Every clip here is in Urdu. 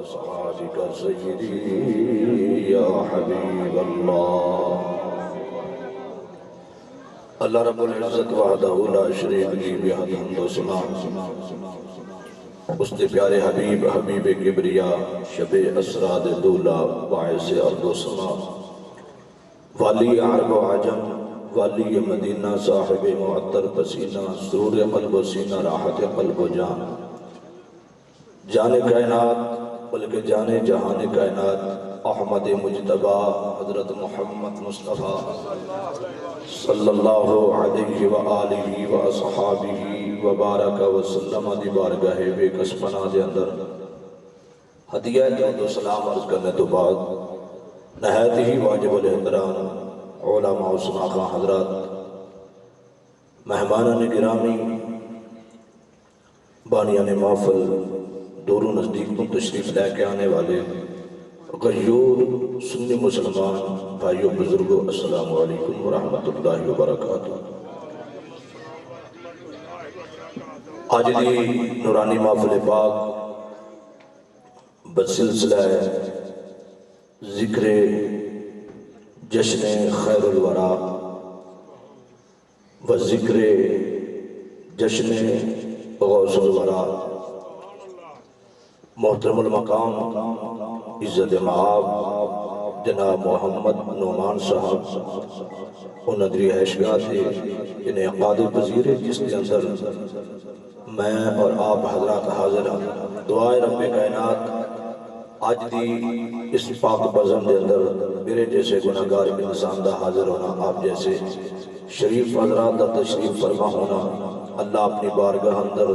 وأصحابك سيدي يا حبيب الله اللہ رب العزت وحدہ لا شریک لی بحد حمد و ثنا اس کے پیارے حبیب حبیب کبریا شب اسراد دولا باعث ارض و سما والی عرب و عجم والی مدینہ صاحب معطر پسینہ سرور قلب و سینہ راحت قلب و جان جان کائنات بلکہ جان جہان کائنات احمد مجتبہ حضرت محمد مصطفیٰ صلی اللہ علیہ وآلہ وآصحابہ وبارک وسلم دی بارگاہ بے کسپنا دے اندر ہدیہ درود و سلام عرض کرنے تو بعد نہایت ہی واجب الاحترام علماء و سماخہ حضرات مہمانان گرامی بانیان محفل دور و نزدیک میں تشریف لے کے آنے والے غیور سنی مسلمان بھائیو بزرگو السلام علیکم ورحمت اللہ وبرکاتہ آج دی نورانی محفل پاک بسلسلہ ذکر جشن خیر الورا و ذکر جشن غوث الورا محترم المقام عزت معاب جناب محمد نعمان صاحب وہ ندری حشگاہ تھے جنہیں قادر پذیر ہے جس کے اندر میں اور آپ حضرات حاضر ہیں دعائے رب کائنات آج دی اس پاک بزم دے اندر میرے جیسے گناہگار انسان دا حاضر ہونا آپ جیسے شریف حضرات دا تشریف فرما ہونا اللہ اپنی بارگاہ اندر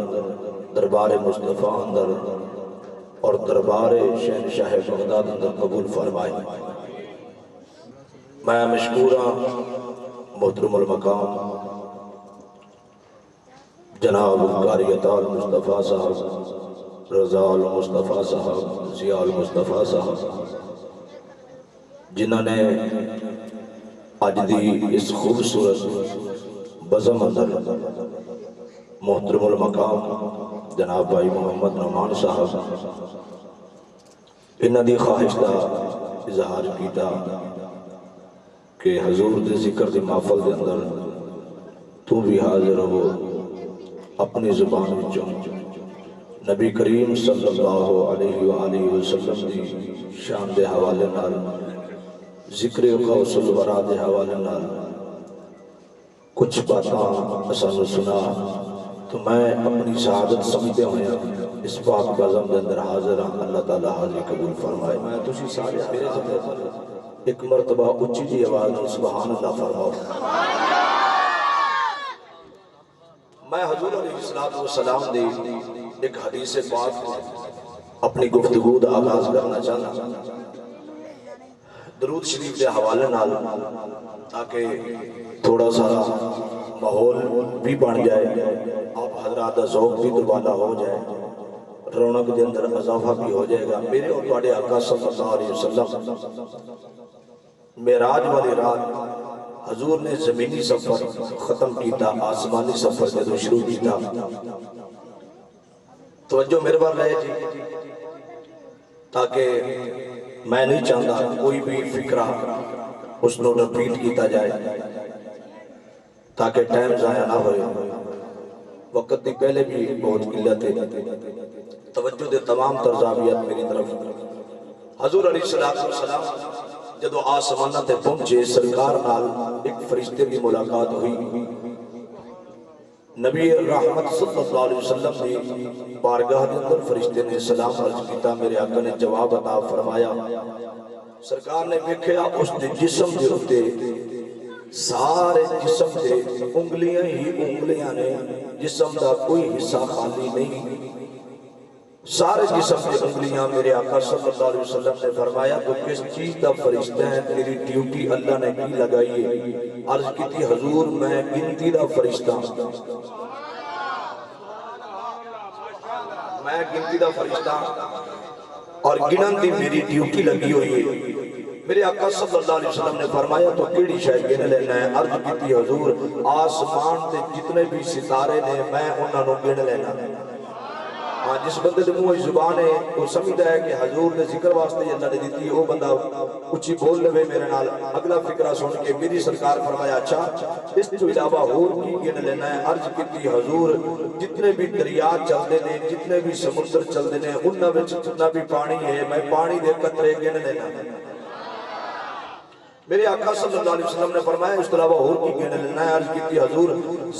دربار مصطفیٰ اندر اور دربار شہنشاہ بغداد اندر قبول فرمائے میں مشکورہ محترم المقام جناب قاری عطا المصطفیٰ صاحب رضا المصطفیٰ صاحب ضیاء المصطفیٰ صاحب جنہوں نے آج دی اس خوبصورت بزم اندر محترم المقام جناب بھائی محمد نعمان صاحب انہاں دی خواہش دا اظہار کیتا کہ حضور دے ذکر دی محفل دے اندر تو بھی حاضر ہو اپنی زبان وچوں نبی کریم صلی اللہ علیہ وآلہ وسلم دی شان دے حوالے نال ذکر غوث الورا دے حوالے نال کچھ باتاں اسانو سنا تو میں اپنی سعادت سمجھتے ہوئے اس پاک بازم دے اندر حاضر ہوں اللہ تعالیٰ حاضر قبول فرمائے میں تجھے سارے میرے سمجھے ایک مرتبہ اچھی جی آواز میں سبحان اللہ فرماؤ میں حضور علیہ السلام دے ایک حدیث پاک اپنی گفتگو دا آغاز کرنا چاہنا درود شریف دے حوالے نال تاکہ تھوڑا سا ماحول بھی بن جائے آپ حضرات دا ذوق بھی دوبارہ ہو جائے رونق دے اندر اضافہ بھی ہو جائے گا میرے اور بڑے آقا صلی اللہ علیہ وسلم معراج والی رات حضور نے زمینی سفر ختم کیتا آسمانی سفر سے شروع کیتا توجہ میرے بار رہے جی تاکہ میں نہیں چاہتا کوئی بھی فکرہ اس نے رپیٹ کیتا جائے تاکہ ٹائم ضائع نہ ہوئے وقت دی پہلے بھی بہت قلت ہے توجہ دے تمام ترزاویات میری طرف حضور علیہ السلام جدو آسمانہ تے پہنچے سرکار نال ایک فرشتے کی ملاقات ہوئی نبی رحمت صلی اللہ علیہ وسلم نے بارگاہ دے اندر فرشتے نے سلام عرض کیتا میرے آقا نے جواب عطا فرمایا سرکار نے دیکھا اس دے جسم دے ہوتے سارے جسم دے انگلیاں ہی انگلیاں نے جسم دا کوئی حصہ خالی نہیں سارے جسم دے انگلیاں میرے آقا صلی اللہ علیہ وسلم نے فرمایا تو کس چیز دا فرشتہ ہے تیری ڈیوٹی اللہ نے کی لگائی ہے عرض کی تھی حضور میں گنتی دا فرشتہ میں گنتی دا فرشتہ اور گنن دی میری ڈیوٹی لگی ہوئی ہے میرے آقا صلی اللہ علیہ وسلم نے فرمایا تو کیڑی شاید گن لینا ہے عرض کی تھی حضور آسمان دے جتنے بھی ستارے نے میں انہوں نے گن لینا ہاں جس بندے دے منہ زبان ہے وہ سمجھتا ہے کہ حضور دے ذکر واسطے اللہ نے دیتی ہے، وہ بندہ اچھی بول لے میرے نال۔ اگلا فکرہ سن کے میری سرکار فرمایا اچھا اس تو علاوہ اور کی گن لینا ہے؟ عرض کی حضور جتنے بھی دریا چلتے نے، جتنے بھی سمندر چلتے نے، انہاں وچ جتنا بھی پانی ہے میں پانی دے قطرے گن لینا۔ میرے آقا صلی اللہ علیہ وسلم نے فرمایا اس طرح اور کی گن لینا ہے؟ عرض کی حضور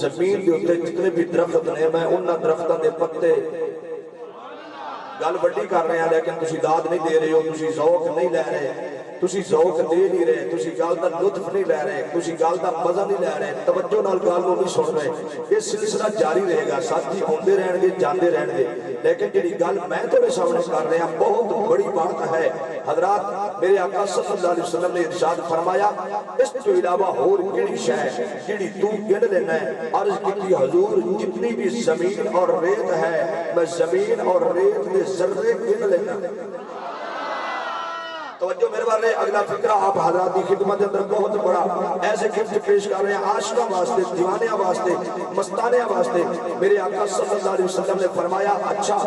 زمین دے اوتے جتنے بھی درخت نے میں انہاں درختاں دے پتے، گل بڑی کر رہے ہیں لیکن تسی داد نہیں دے رہے ہو، تسی ذوق نہیں لے رہے، تسی ذوق دے نہیں رہے، تسی گل دا لطف نہیں لے رہے، تسی گل دا مزہ نہیں لے رہے، توجہ نال گل نوں نہیں سن رہے۔ یہ سلسلہ جاری رہے گا، ساتھی ہوندے رہن گے، جاندے رہن گے، لیکن جڑی گل میں تیرے سامنے کر رہا ہوں بہت بڑی بات ہے۔ حضرات میرے آقا صلی اللہ علیہ وسلم نے ارشاد فرمایا اس تو علاوہ اور کیڑی شے جڑی تو گن لینا ہے؟ عرض کی حضور جتنی بھی زمین اور ریت ہے میں زمین اور ریت دے ذرے گن لینا۔ توجہ میرے والے اگلا فکرہ آپ حضرات کی خدمت اندر بہت بڑا ایسے گفٹ پیش کر رہے ہیں عاشقاں واسطے، دیوانیاں واسطے، مستانیاں واسطے۔ میرے آقا صلی اللہ علیہ وسلم نے فرمایا اچھا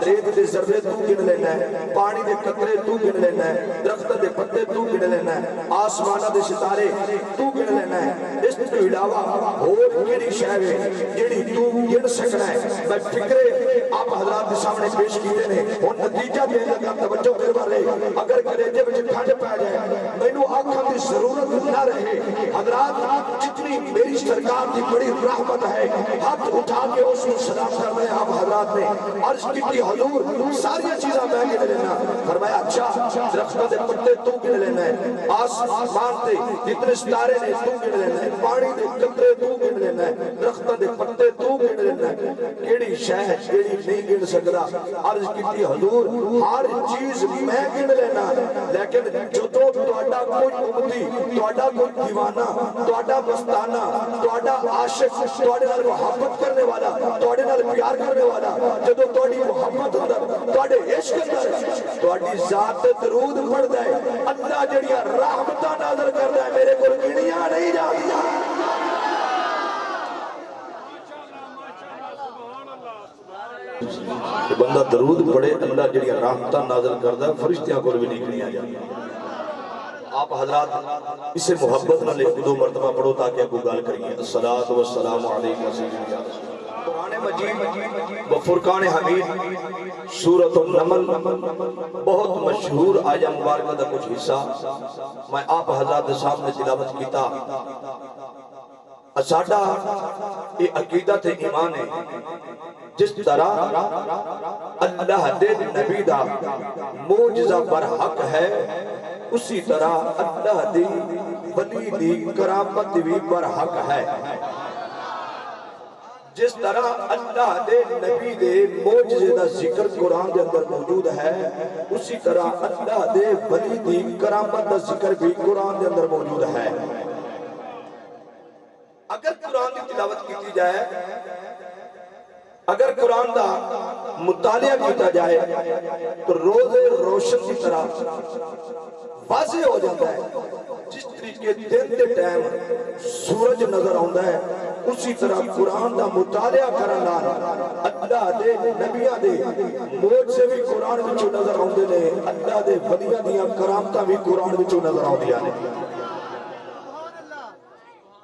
ریت دے ذرے تو گن لینا ہے، پانی دے قطرے تو گن لینا ہے، درخت دے پتے تو گن لینا ہے، آسمانہ دے ستارے تو گن لینا ہے۔ اس تو علاوہ اور کیڑی شے ہے جڑی تو گن سکنا ہے؟ میں فکرے آپ حضرات کے سامنے پیش کیتے ہیں، اور نتیجہ دے لگا۔ توجہ میرے والے اگر کلیجے میں ٹھنڈ پہ جائے مینوں آنکھاں کی ضرورت نہ رہے، حضرات جتنی میری سرکار کی بڑی رحمت ہے ہاتھ اٹھا کے اس کو سلام کر رہے آپ حضرات نے عرض کی حضور ساری چیزاں میں گن لینا۔ فرمایا اچھا درختوں دے پتے تو گن لینا ہے، آسمان تے جتنے ستارے نے تو گن لینا ہے، پانی دے قطرے تو گن لینا ہے، درختوں دے پتے تو گن لینا ہے۔ کیڑی شے جیڑی نہیں گن سکدا؟ عرض کی حضور ہر چیز میں گن لینا، لیکن جدوں تہاڈا کوئی امتی، تہاڈا کوئی دیوانہ، تہاڈا مستانہ، تہاڈا عاشق، تہاڈے نال محبت کرنے والا، تہاڈے نال پیار کرنے والا، جدوں تہاڈی محبت اندر، تہاڈے عشق اندر تہاڈی ذات تے درود پڑھدا ہے، اللہ جڑیاں رحمتاں نازل کردا ہے میرے کول گنیاں نہیں جاندیاں۔ بندہ درود پڑھے اللہ جڑیاں رحمتاں نازل کردا ہے فرشتیاں کول بھی نہیں گنیاں جاندیاں۔ آپ حضرات اسے محبت نہ لے دو مرتبہ پڑھو تاکہ آپ کو گال کریے۔ الصلاۃ والسلام علیکم سیدنا یا رسول اللہ۔ قرآن مجید و فرقان حمید سورۃ النمل بہت مشہور آیہ مبارکہ دا کچھ حصہ میں آپ حضرات سامنے تلاوت کیتا۔ ساڈا یہ عقیدہ تے ایمان ہے جس طرح اللہ دے نبی دا معجزہ برحق ہے اسی طرح اللہ دی ولی دی کرامت بھی برحق ہے۔ جس طرح اللہ دے نبی دے معجزے دا ذکر قرآن دے اندر موجود ہے اسی طرح اللہ دے ولی دی کرامت دا ذکر بھی قرآن دے اندر موجود ہے۔ اگر قرآن کی تلاوت کی جائے، اگر قرآن دا مطالعہ کیتا جائے تو روز روشن کی طرح واضح ہو جاتا ہے۔ جس طریقے دن دے ٹائم سورج نظر آتا ہے اسی طرح قرآن دا مطالعہ کرنا اللہ دے نبیاں دے معجزے بھی قرآن وچوں نظر آتے ہیں، اللہ دے ولیاں دیاں کرامتاں بھی قرآن وچوں نظر آندیاں نے۔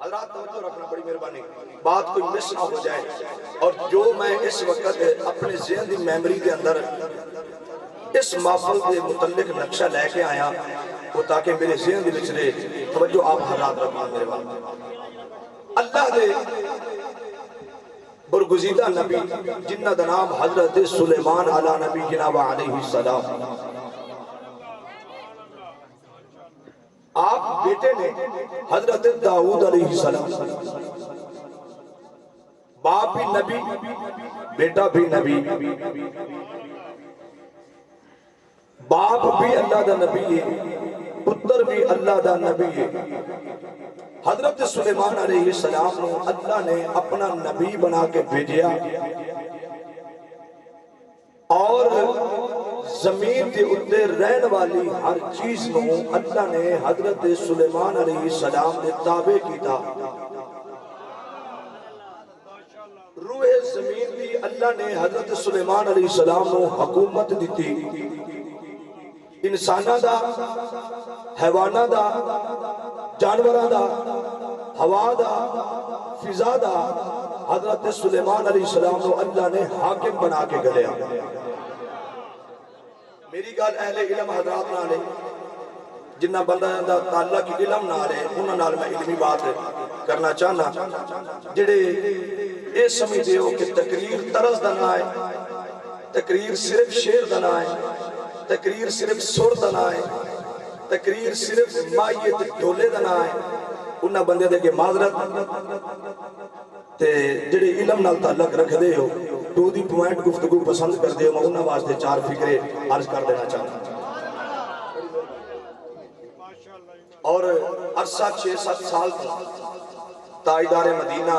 حضرات توجہ رکھنا بڑی مہربانی، بات کوئی مس نہ ہو جائے، اور جو میں اس وقت اپنے ذہن دی میموری کے اندر اس محفل کے متعلق نقشہ لے کے آیا وہ تاکہ میرے ذہن دے وچ رہے۔ توجہ آپ حضرات رکھنا میرے وال۔ اللہ دے برگزیدہ نبی جنہ دا نام حضرت سلیمان علی نبی جناب علیہ السلام، آپ بیٹے نے حضرت داؤد علیہ السلام، باپ بھی نبی بیٹا بھی نبی، باپ بھی اللہ دا نبی ہے پتر بھی اللہ دا نبی ہے۔ حضرت سلیمان علیہ السلام نے اللہ نے اپنا نبی بنا کے بھیجیا اور زمین کے اتے رہن والی ہر چیز کو اللہ نے حضرت سلیمان علیہ السلام نے تابع کیتا۔ روح زمین بھی اللہ اللہ نے حضرت سلیمان علیہ السلام کو حکومت دیتی انساناں دا، حیواناں دا، جانوراں دا، ہوا دا، فضا دا، حضرت سلیمان علیہ السلام کو اللہ نے حاکم بنا کے گلیا۔ میری گل اہل علم حضرات نال ہے، جنہ بندہ دا تعلق علم نال ہے انہاں نال میں علمی بات کرنا چاہنا، جڑے یہ سمجھتے ہو کہ تقریر طرز دا نہ ہے، تقریر صرف شعر دا نہ ہے، تقریر صرف سر دا نہ ہے، تقریر صرف مائیت ڈھولے دا نہ ہے، انہاں بندے دے کے معذرت تے جڑے علم نال تعلق رکھ دے ہو ٹو دی پوائنٹ گفتگو پسند کر دے ہو، میں انہاں واسطے چار فکرے عرض کر دینا چاہتا ہوں۔ اور عرصہ 6-7 سال تاجدار مدینہ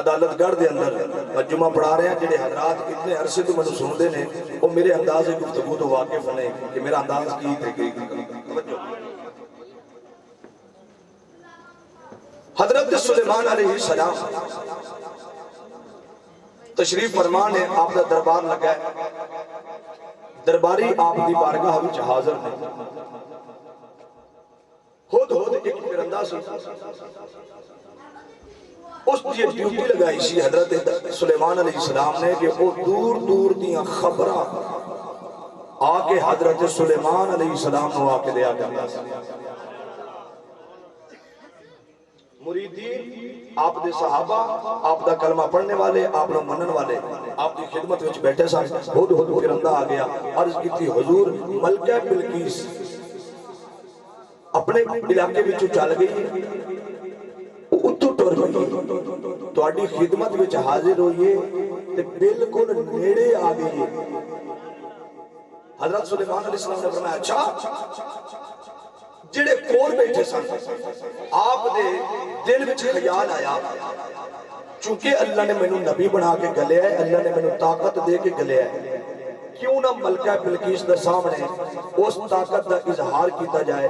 عدالت گڑھ دے اندر جمعہ پڑھا رہے ہیں، جڑے حضرات اتنے عرصے تو میں سن دے نے وہ میرے انداز گفتگو تو واقف نے کہ میرا انداز کی طریقے توجہ۔ حضرت سلیمان علیہ السلام تشریف فرمان ہے، آپ کا دربار لگا ہے، درباری آپ دی بارگاہ وچ حاضر نے۔ ہود ایک پرندہ سی، اس کی ڈیوٹی لگائی سی حضرت سلیمان علیہ السلام نے کہ وہ دور دور دیاں خبراں آ کے حضرت سلیمان علیہ السلام نے آ کے دیا کرتا سی۔ مریدین آپ دے صحابہ، آپ دا کلمہ پڑھنے والے، آپ نے منن والے آپ دی خدمت وچ بیٹھے سن۔ ہود پرندہ آ گیا، عرض کی تھی حضور ملکہ بلقیس اپنے علاقے وچوں چل گئی، اتو ٹر گئی، تہاڈی خدمت وچ حاضر ہوئیے تے بالکل نیڑے آ گئی ہے۔ حضرت سلیمان علیہ السلام نے فرمایا اچھا، جڑے کول بیٹھے سن آپ دے دل وچ خیال آیا چونکہ اللہ نے مینوں نبی بنا کے گلیا ہے، اللہ نے مینوں طاقت دے کے گلیا ہے، کیوں نہ ملکہ بلقیس دے سامنے اس طاقت دا اظہار کیتا جائے۔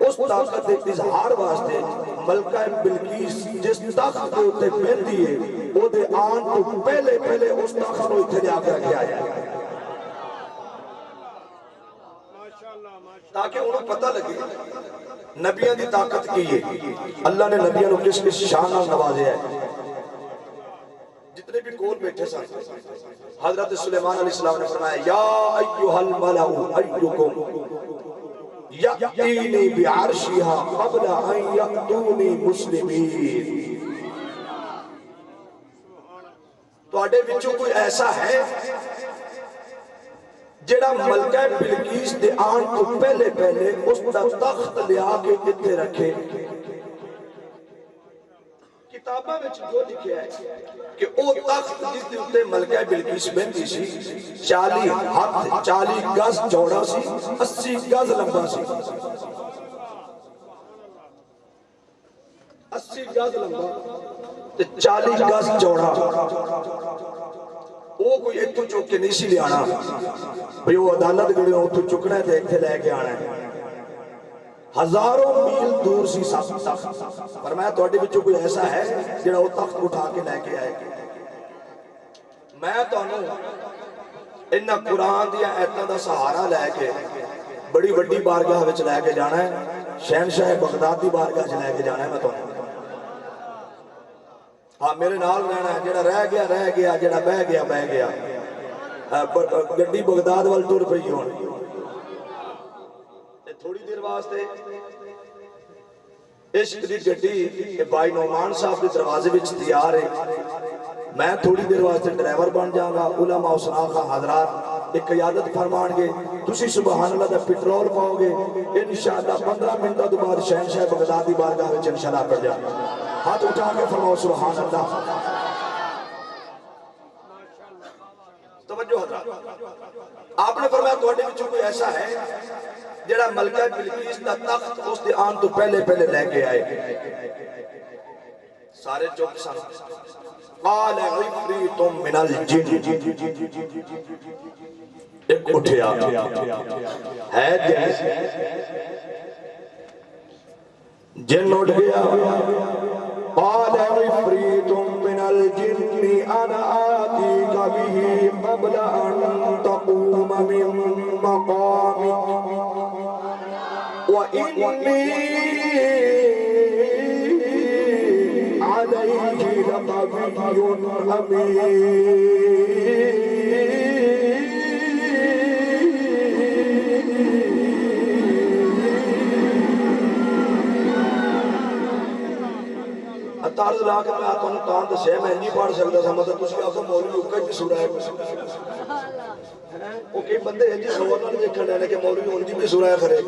اس طاقت دے اظہار واسطے ملکہ بلقیس جس تخت دے اوتے بیٹھی ہے او دے آن تو پہلے اس تخت کو اتنے جا کے رکھا جائے تاکہ انہوں پتہ لگے نبیوں دی طاقت کی ہے، اللہ نے نبیوں کو کس شان نال نوازیا ہے۔ جتنے بھی کول بیٹھے سن حضرت سلیمان علیہ السلام نے فرمایا یا ایھا الملأ ایکم یأتینی بعرشہا قبل ان یأتونی مسلمین۔ تو آڈے بچوں کوئی ایسا ہے جڑا ملکہ بلقیس دے آن تو پہلے اس دا تخت لیا کے اتنے رکھے۔ کتابہ میں جو لکھے ہے کہ او تخت جس دے اتے ملکہ بلقیس بندی سی 40 ہاتھ 40 گز چوڑا سی 80 گز لمبا سی، 80 گز لمبا 40 گز چوڑا۔ وہ کوئی اتو چک کے نہیں سی لے آنا بھئی وہ عدالت گڑے اتو چکنا ہے تو اتنے لے کے آنا ہے، ہزاروں میل دور سی سب تخت۔ فرمایا تواڈے وچوں کوئی ایسا ہے جڑا وہ تخت اٹھا کے لے کے آئے۔ میں تانوں انہاں قرآن دیا ایتاں دا سہارا لے کے بڑی وڈی بارگاہ وچ لے کے جانا ہے، شہنشاہ بغداد دی بارگاہ وچ لے کے جانا ہے۔ میں تانوں ہاں میرے نال رہنا ہے، جڑا رہ گیا، جڑا بہ گیا۔ گڈی بغداد وال ٹر پئی ہون، تھوڑی دیر واسطے عشق دی گڈی بھائی نعمان صاحب دے دروازے وچ تیار ہے، میں تھوڑی دیر واسطے ڈرائیور بن جاؤں گا۔ علماء اسناخا حضرات ایک قیادت فرمان گے، تسی سبحان اللہ دا پیٹرول پاؤ گے، انشاءاللہ 15 منٹوں تو بعد شہنشاہ بغداد دی بارگاہ وچ انشاءاللہ پڑ جائے۔ ہاتھ اٹھا کے فرماؤ سبحان اللہ۔ توجہ حضرات، آپ نے فرمایا تواڈے وچوں کوئی ایسا ہے جڑا ملکہ بلقیس دا تخت اس دے آن تو پہلے لے کے آئے۔ سارے چپ سن۔ قال عفریت من الجن، ایک اٹھیا ہے جن اٹھ گیا۔ قال عفریت من الجن انا آتیک به قبل أن تقوم من مقامك وإني عليه لقوي أمين تارز لا کے میں آتا ہوں تاں دسیا میں نہیں پڑھ سکتا سا مطلب تسی آپ مولوی ہوکا ہی سورہ ہے وہ کئی بندے ہیں جی سورہ نہ دیکھن رہے کہ مولوی ہوں جی بھی سورہ ہے کرے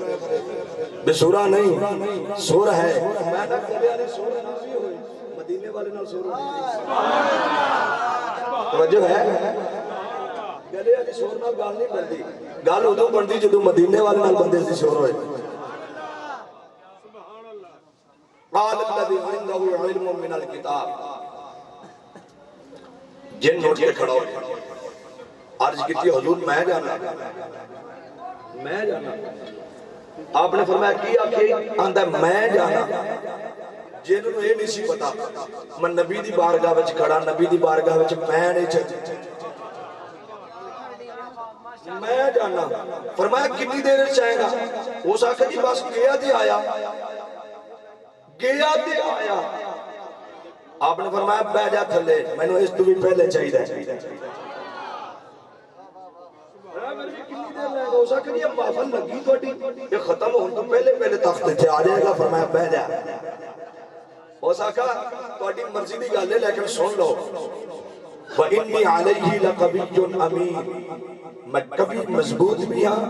بے سورہ نہیں سورہ ہے میں نہ کرے آلی سورہ نہ بھی ہوئی مدینے والے نہ سورہ توجہ ہے گلے آلی سورہ نہ گال نہیں بندی گال ادو بندی جدو مدینے والے نہ بندے سی سورہ ہوئے قال الذي عنده علم من الكتاب جن اٹھ کے کھڑا ہو عرض کی تھی حضور میں جانا آپ نے فرمایا کی آکھے آندہ میں جانا جن نو یہ نہیں سی پتا میں نبی دی بارگاہ وچ کھڑا نبی دی بارگاہ وچ میں نہیں چل میں جانا فرمایا کتنی دیر چاہے گا وہ ساکھا جی بس گیا دی آیا گیا دے آیا آپ نے فرمایا بہ جا تھلے میں نے اس تو بھی پہلے چاہی دے یہ محفل لگی یہ ختم ہون تو پہلے تخت تھے آ جائے گا فرمایا بہ جا ہو سکا تھوڑی مرضی دی گل ہے لیکن سن لو وَإِنِّي عَلَيْهِ لَقَوِيٌّ أَمِينٌ میں کبھی مضبوط بھی ہاں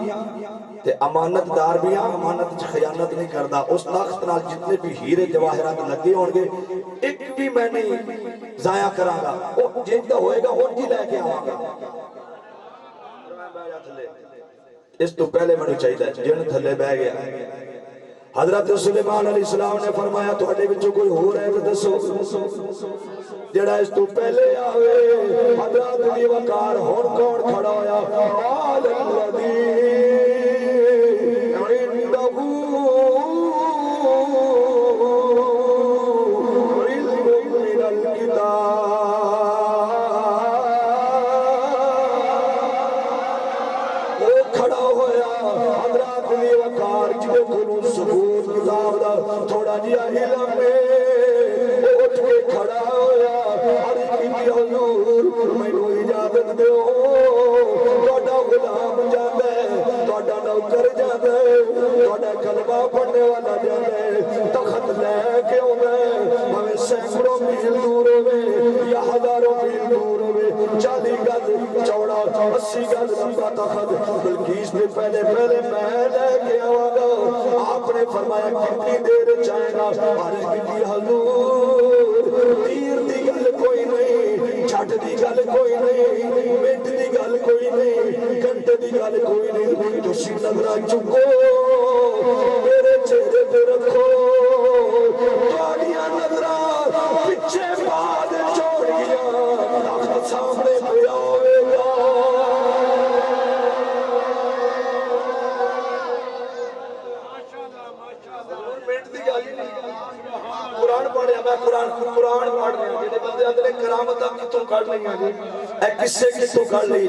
تے امانت دار بھی ہاں امانت خیانت نہیں کردا اس تخت نال جتنے بھی ہیرے جواہرات لگے ہون گے ایک بھی میں نہیں ضائع کراں گا وہ جندا ہوئے گا وہ جی لے کے آواں گا اس تو پہلے میں چاہیے جن تھلے بہ گیا حضرت سلیمان علیہ السلام نے فرمایا تھوڑے بچوں کوئی ہو رہے تو دسو جڑا اس تو پہلے آوے حضرت دی وقار ہون کون کھڑا ہویا قال الذی عنده علم من الکتاب وہ کھڑا ہویا حضرت دی وقار جدے کھلوں ثبوت کتاب دا تھوڑا جیا علم ہے اٹھ کے کھڑا ہویا عرض کی حضور میں نو اجازت دیو توڑا غلام جاندے توڑا نوکر جاندے توڑا کلمہ پڑھنے والا جاندے تخت لے کے ہوئے ہمیں سینکڑوں میل دور ہوئے یا ہزاروں میل دور ہوئے 40 گز چوڑا 80 گز لمبا تخت بلکیس نے پہلے میں لے کے آواں گا آپ نے فرمایا کتنی دیر چاہے گا عرض کی حضور تیر دی گل کوئی نہیں چھٹ دی گل کوئی نہیں منٹ دی گل کوئی نہیں گھنٹے دی گل کوئی نہیں تسی نظرہ چکو میرے چہرے پہ رکھو تواڈیاں نظرہ پیچھے بعد چھوڑیاں تخت سامنے پہ آوے گا قرآن پڑھے میں قرآن پڑھ رہے ہیں جیسے بندے اندرے کرامتہ کتوں کر لیں گے اے کسے کتوں کر لیں گے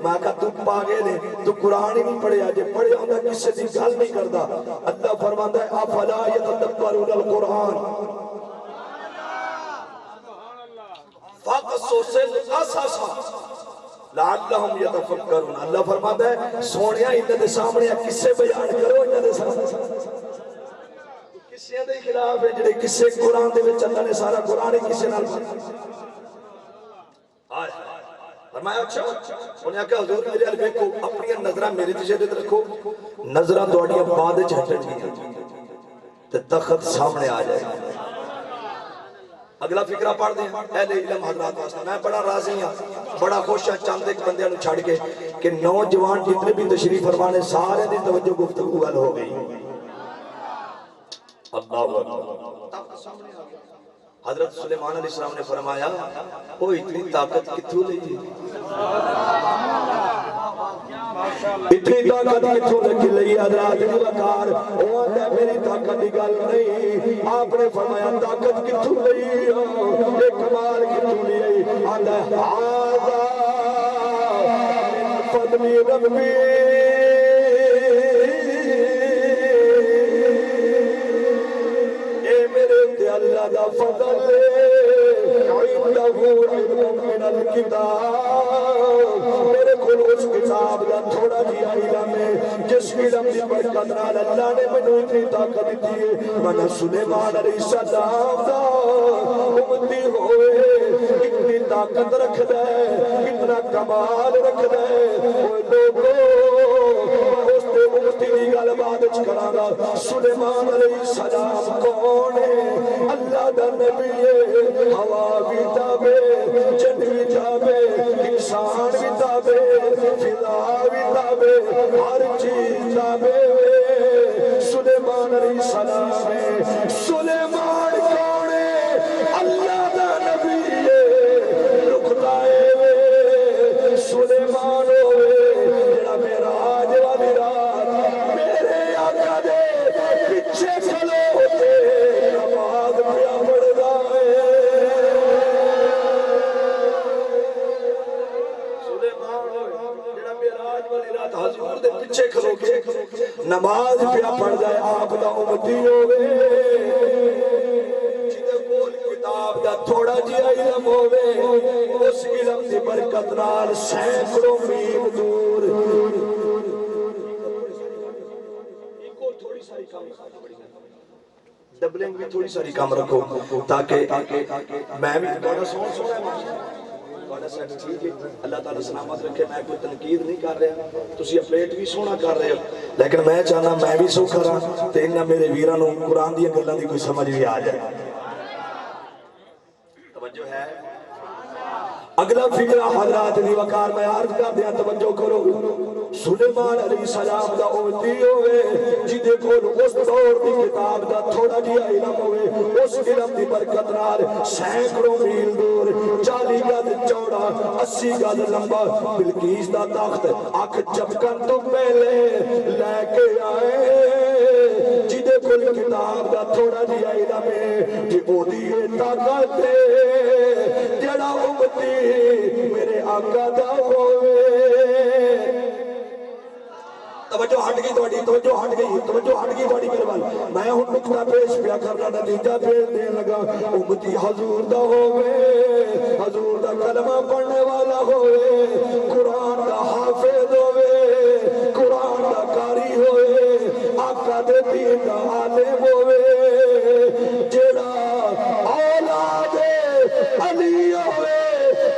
میں کہا تو پاگے نے تو قرآن ہی نہیں پڑھے آجے پڑھے ہوندہ کسے دی گل نہیں کردہ اللہ فرماندہ ہے افلا یتدبرون القرآن فقصو سے قصصا لعلہم یتفکرون اللہ فرماندہ ہے سونیا انہوں دے سامنے کسے بیان کرو انہوں دے سامنے کسے دے خلاف ہے جڑے کسے قرآن دے وچ اللہ نے سارا قرآن کسے نال فرمایا اچھا انہیں کہا حضور میرے علیہ کو اپنی نظرہ میرے تشہدت رکھو نظرہ دوڑی بعد چھٹن گی تو تخت سامنے آ جائے اگلا فکرہ پڑھ دیں اہل علم حضرات واسطہ میں بڑا راضی ہوں بڑا خوش ہوں چاند ایک بندے انہوں چھاڑ کے کہ نوجوان جتنے بھی تشریف فرمانے سارے دن توجہ گفتگو گل ہو گئی اللہ حضرت سلیمان علیہ السلام نے فرمایا وہ اتنی طاقت کتھوں لئی اتنی طاقت کتھوں لئی حضرات کی وقار وہ آتا میری طاقت کی گل نہیں آپ نے فرمایا طاقت کتھوں لئی یہ کمال کتھوں لئی آتا ہے فضلی ربی اے میرے تے اللہ دا فضل عنده علم من الکتاب میرے کول اس کتاب دا تھوڑا جی علم ہے جس علم دی برکت نال اللہ نے مینوں اتنی طاقت دی ہے میں سلیمان علیہ السلام دا امتی ہوئے کتنی طاقت رکھدا ہے کتنا کمال رکھدا ہے اوے لوگو اس تے امتی دی گل بعد وچ کراں گا سلیمان علیہ السلام کون ہے اللہ دا نبی ہے ہوا بھی تابے جن بھی تابے انسان بھی تابے فضا بھی تابے ہر چیز تابے سلیمان علیہ السلام ہے سلیمان کون ہے اللہ دا نبی ہے رکھتا ہے سلیمان ہوئے جڑا معراج والی رات میرے آقا دے پیچھے کھلو ہوتے نماز پیا پڑھدا ہے سلیمان ہوئے جڑا معراج والی رات حضور دے پیچھے کھلو کے نماز پیا پڑھدا ہے آپ دا امتی ہوئے جدے کول کتاب دا تھوڑا جی علم ہوئے اس علم دی برکت نال سینکڑوں میل دور ڈبلنگ بھی تھوڑی ساری کام رکھو تاکہ میں بھی بڑا سونا ہے بڑا سیٹ ٹھیک ہے اللہ تعالیٰ سلامت رکھے میں کوئی تنقید نہیں کر رہا تسی اپلیٹ بھی سونا کر رہے ہو لیکن میں چاہنا میں بھی سو کراں تے انہاں میرے ویراں نوں قرآن دی گلاں دی کوئی سمجھ بھی آ جائے توجہ ہے اگلا فکرہ حضرات دی وقار میں عرض کر دیا توجہ کرو سلیمان علیہ السلام دا امتی ہوئے جدے کول اس دور دی کتاب دا تھوڑا جی علم ہوئے اس علم دی برکت نال سینکڑوں میل دور 40 گز چوڑا 80 گز لمبا بلقیس دا تخت اکھ چمکن تو پہلے لے کے آئے جدے کول کتاب دا تھوڑا جی علم ہے کہ او دی طاقت جڑا امتی میرے آقا دا ہوئے توجہ ہٹ گئی توڑی توجہ ہٹ گئی توڑی میرے وال میں ہن نقطہ پیش پیا کرنا نتیجہ پیش دین لگا امتی حضور دا ہوئے حضور دا کلمہ پڑھنے والا ہوئے قرآن دا حافظ ہوئے قرآن دا قاری ہوئے آقا دے دین دا عالم ہوئے جڑا اولاد علی ہوئے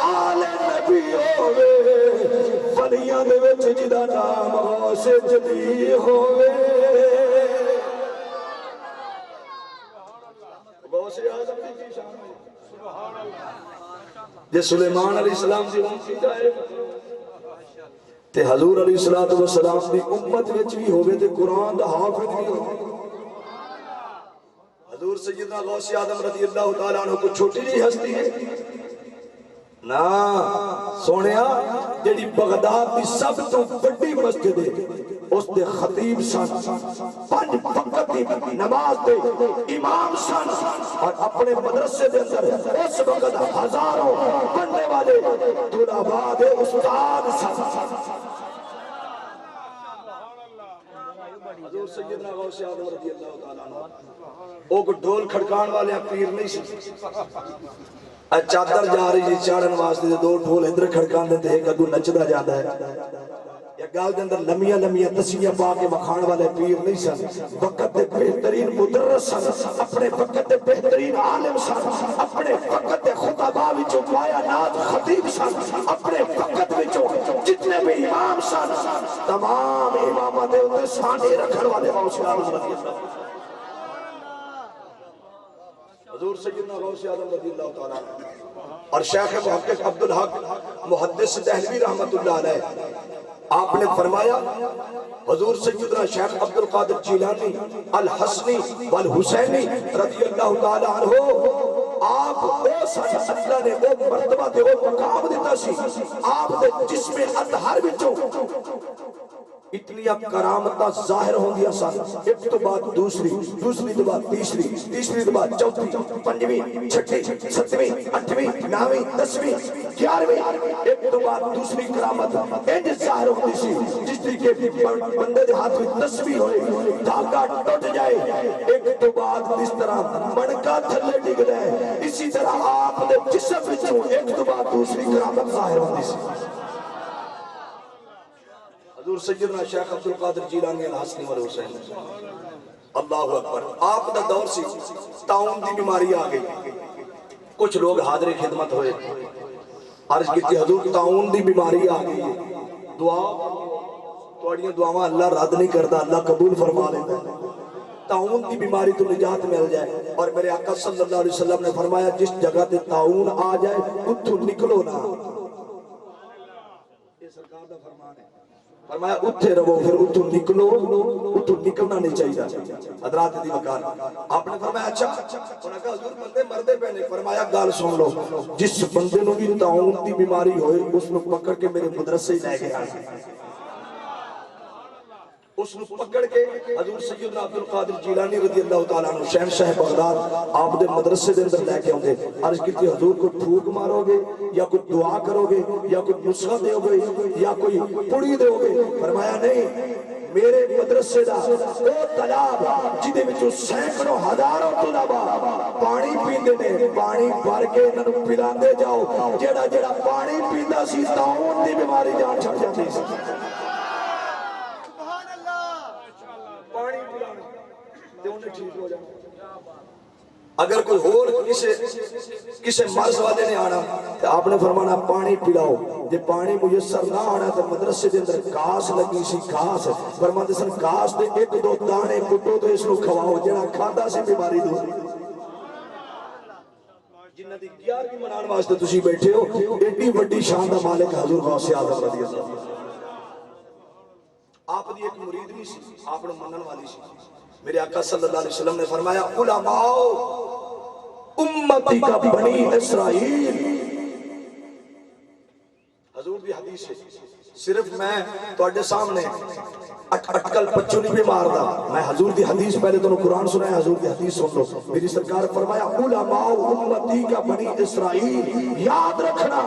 آل نبی ہوئے ولیاں دے وچ جدا نام غوث جلی ہوئے غوث اعظم دی شان ہے سبحان اللہ جے سلیمان علیہ السلام دی امت ہے تے حضور علیہ السلام دی امت وچ بھی ہوے تے قرآن دا حافظ بھی ہوے حضور سیدنا غوث اعظم رضی اللہ تعالیٰ عنہ کو چھوٹی جی ہستی ہے نا سونیا جیڑی بغداد دی سب تو بڑی مسجد ہے اس دے خطیب سن 5 وقت دی نماز دے امام سن اور اپنے مدرسے دے اندر اس وقت ہزاروں پڑھنے والے طلباء دے استاد سن حضور سیدنا غوث اعظم رضی اللہ تعالیٰ عنہ وہ کو ڈھول کھڑکان والے پیر نہیں سی چادر جا رہی جی چاڑن واسطے دو ڈھول ادھر کھڑکان دیتے ایک اگو نچدا جاتا ہے یا گال دے اندر لمیاں لمیاں تسبیحاں پا کے مکھان والے پیر نہیں سن وقت دے بہترین مدرس سن اپنے وقت دے بہترین عالم سن اپنے وقت دے خطباء وچوں پایا نات خطیب سن اپنے وقت وچوں جتنے بھی امام سن تمام اماماں دے اوپر سانے رکھن والے غوث اعظم رضی اللہ حضور سیدنا غوث اعظم رضی اللہ تعالیٰ اور شیخ محقق عبدالحق محدث دہلوی رحمت اللہ علیہ آپ نے فرمایا حضور سیدنا شیخ عبدالقادر جیلانی الحسنی والحسینی رضی اللہ تعالیٰ عنہ آپ اللہ نے وہ مرتبہ دے وہ مقام دیتا سی آپ دے جسم اطہر بچوں اتنی کرامتاں ظاہر ہوندیاں سن، ایک تو بعد دوسری، دوسری تو بعد تیسری، تیسری تو بعد چوتھی، پنجویں، چھٹی، ستویں، اٹھویں، نویں، دسویں، گیارہویں، ایک تو بعد دوسری کرامت انج ظاہر ہوندی سی جس طریقے بندے دے ہاتھ میں تسبیح ہوئے، دھاگا ٹوٹ جائے، ایک تو بعد اس طرح منکا تھلے ڈگدا ہے، اسی طرح آپ دے جسم وچوں ایک تو بعد دوسری کرامت ظاہر ہوندی سی۔ حضور سیدنا شیخ عبدالقادر جیلانی الحسنی والحسین، اللہ اکبر۔ آپ دا دور سی، طاعون دی بیماری آ گئی، کچھ لوگ حاضر خدمت ہوئے، عرض کی حضور طاعون دی بیماری آ گئی ہے، دعا توڑیاں دعاواں اللہ رد نہیں کرتا، اللہ قبول فرما لیتا ہے، طاعون دی بیماری تو نجات مل جائے۔ اور میرے آقا صلی اللہ علیہ وسلم نے فرمایا جس جگہ تے طاعون آ جائے اتھو نکلو نہ، یہ سرکار دا فرمان ہے، فرمایا اتھے رہو، پھر اتھو نکلو، اتھو نکلنا نہیں چاہیے۔ حضرات دی وقار آپ نے فرمایا اچھا، انہوں نے کہا حضور بندے مردے پہنے، فرمایا گال سن لو، جس بندے نو بھی طاعون دی بیماری ہوئے اس نو پکڑ کے میرے مدرسے لے گیا، اس نو پکڑ کے حضور سیدنا عبدالقادر جیلانی رضی اللہ تعالیٰ عنہ شہنشاہ بغداد آپ دے مدرسے دے اندر لے کے آؤں گے، عرض کی تھی حضور کو پھوک مارو گے یا کوئی دعا کرو گے یا کوئی نسخہ دے گے یا کوئی پڑی دے گے؟ فرمایا نہیں، میرے مدرسے دا وہ تالاب جدے وچوں سینکڑوں ہزاروں طلباء پانی پیندے نے، پانی بھر کے انہاں نوں پلاندے جاؤ، جیڑا جیڑا پانی پیندا سی طاعون دی بیماری جان چھڑ جاندی سی۔ پانی پلانا تے انہیں ٹھیک ہو جانا۔ اگر کوئی اور کسے مرض والے نے آنا تو آپ نے فرمانا پانی پلاؤ، جے پانی میسر نہ آنا تو مدرسے دے اندر گھاس لگی سی، گھاس فرماتے سن گھاس دے ایک دو دانے پٹو تو اس نو کھواؤ، جڑا کھادا سی بیماری دور۔ جنہ دی 11ویں منان واسطے تسی بیٹھے ہو، ایڈی وڈی شان دا مالک حضور غوث اعظم رضی اللہ عنہ۔ آپ دی ایک مرید نہیں سی، آپ نے منن والی سی۔ میرے آقا صلی اللہ علیہ وسلم نے فرمایا علماء امتی کا بنی اسرائیل، حضور دی حدیث ہے، صرف میں تواڈے سامنے اٹکل پچو نہیں بھی ماردا، میں حضور دی حدیث پہلے تو قرآن سنایا، حضور دی حدیث سن لو۔ میری سرکار فرمایا علماء امتی کا بنی اسرائیل، یاد رکھنا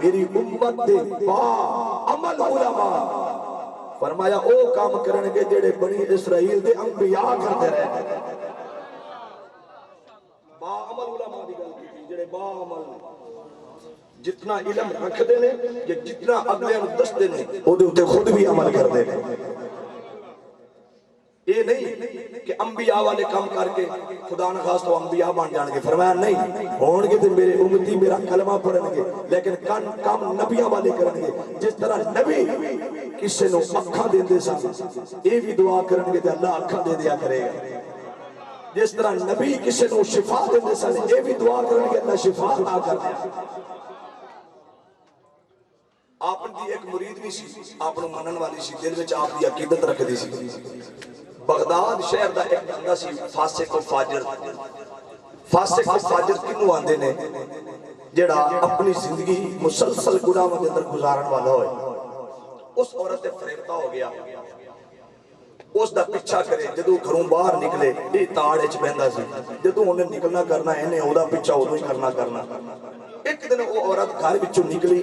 میری امت دے با عمل علماء، فرمایا او کام کرنگے جڑے بنی اسرائیل دے انبیاء کرتے رہے۔ با عمل علماء دی گل کی، جڑے با عمل جتنا علم رکھ دینے یا جتنا اگلے دس دینے او دے اتے خود بھی عمل کر دینے۔ یہ نہیں کہ انبیاء والے کام کر کے خدا نخواست تو انبیاء بن جانگے، فرمایا نہیں، ہونگے تو میرے امتی میرا کلمہ پڑھنگے، لیکن کام نبیاں والے کرنگے۔ جس طرح نبی کسے نو اکھاں دے دے سا، یہ بھی دعا کرنگے تو اللہ اکھاں دے دیا کرے گا۔ جس طرح نبی کسے نو شفا دے دے سا، یہ بھی دعا کرنگے اللہ شفا نہ کر دیا۔ آپ دی ایک مرید بھی سی، آپ نے منن والی سی، دل میں آپ دی عقیدت رکھ دی سی۔ بغداد شہر دا ایک بندہ سی فاسق و فاجر، فاسق و فاجر کنو آندے نے جڑا اپنی زندگی مسلسل گناہوں کے اندر گزارن والا ہوئے، اس عورت فریفتہ ہو گیا، اس دا پیچھا کرے، جدو گھروں باہر نکلے یہ تاڑ اچ بہندا سی، جدو انہیں نکلنا کرنا انہیں او دا پیچھا ادو ہی کرنا۔ ایک دن وہ عورت گھر وچوں نکلی،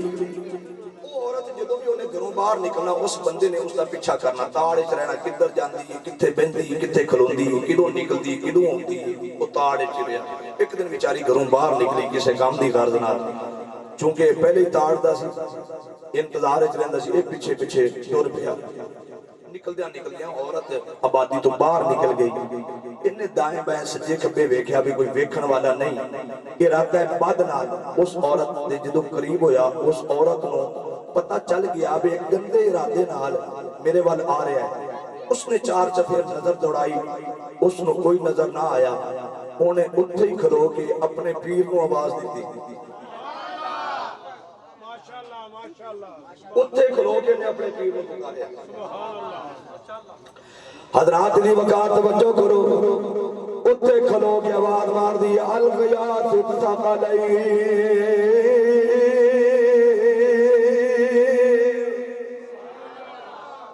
وہ عورت جدو بھی انہیں گھروں باہر نکلنا اس بندے نے اس دا پیچھا کرنا، تاڑ اچ رہنا، کدھر جاندی کتھے بہندی کتھے کھلوندی کدوں نکلدی کدوں آندی، وہ تاڑ اچ رہیا۔ ایک دن بیچاری گھروں باہر نکلی کسے کام دی غرض نال، چونکہ پہلے ہی تاڑ دا سی، انتظار اچ رہندا سی، ایک پیچھے پیچھے ٹر پیا۔ نکلدیاں عورت آبادی تو باہر نکل گئی، انہیں دائیں بائیں سجے کھبے ویکھیا بھی کوئی ویکھن والا نہیں، ارادہ بد نال اس عورت دے جدو قریب ہویا، اس عورت نو پتہ چل گیا بھی ایک گندے ارادے نال میرے وال آ رہا ہے۔ اس نے چار چفیر نظر دوڑائی، اس نو کوئی نظر نہ آیا، انہیں اتھے ہی کھلو کے اپنے پیر نو آواز دیتی، اتھے کھلو کے نے اپنے پیر نو پکاریا۔ حضرات دی وقار توجہ کرو، اتھے کھلو کے آواز مار دی الغیات الثقلین،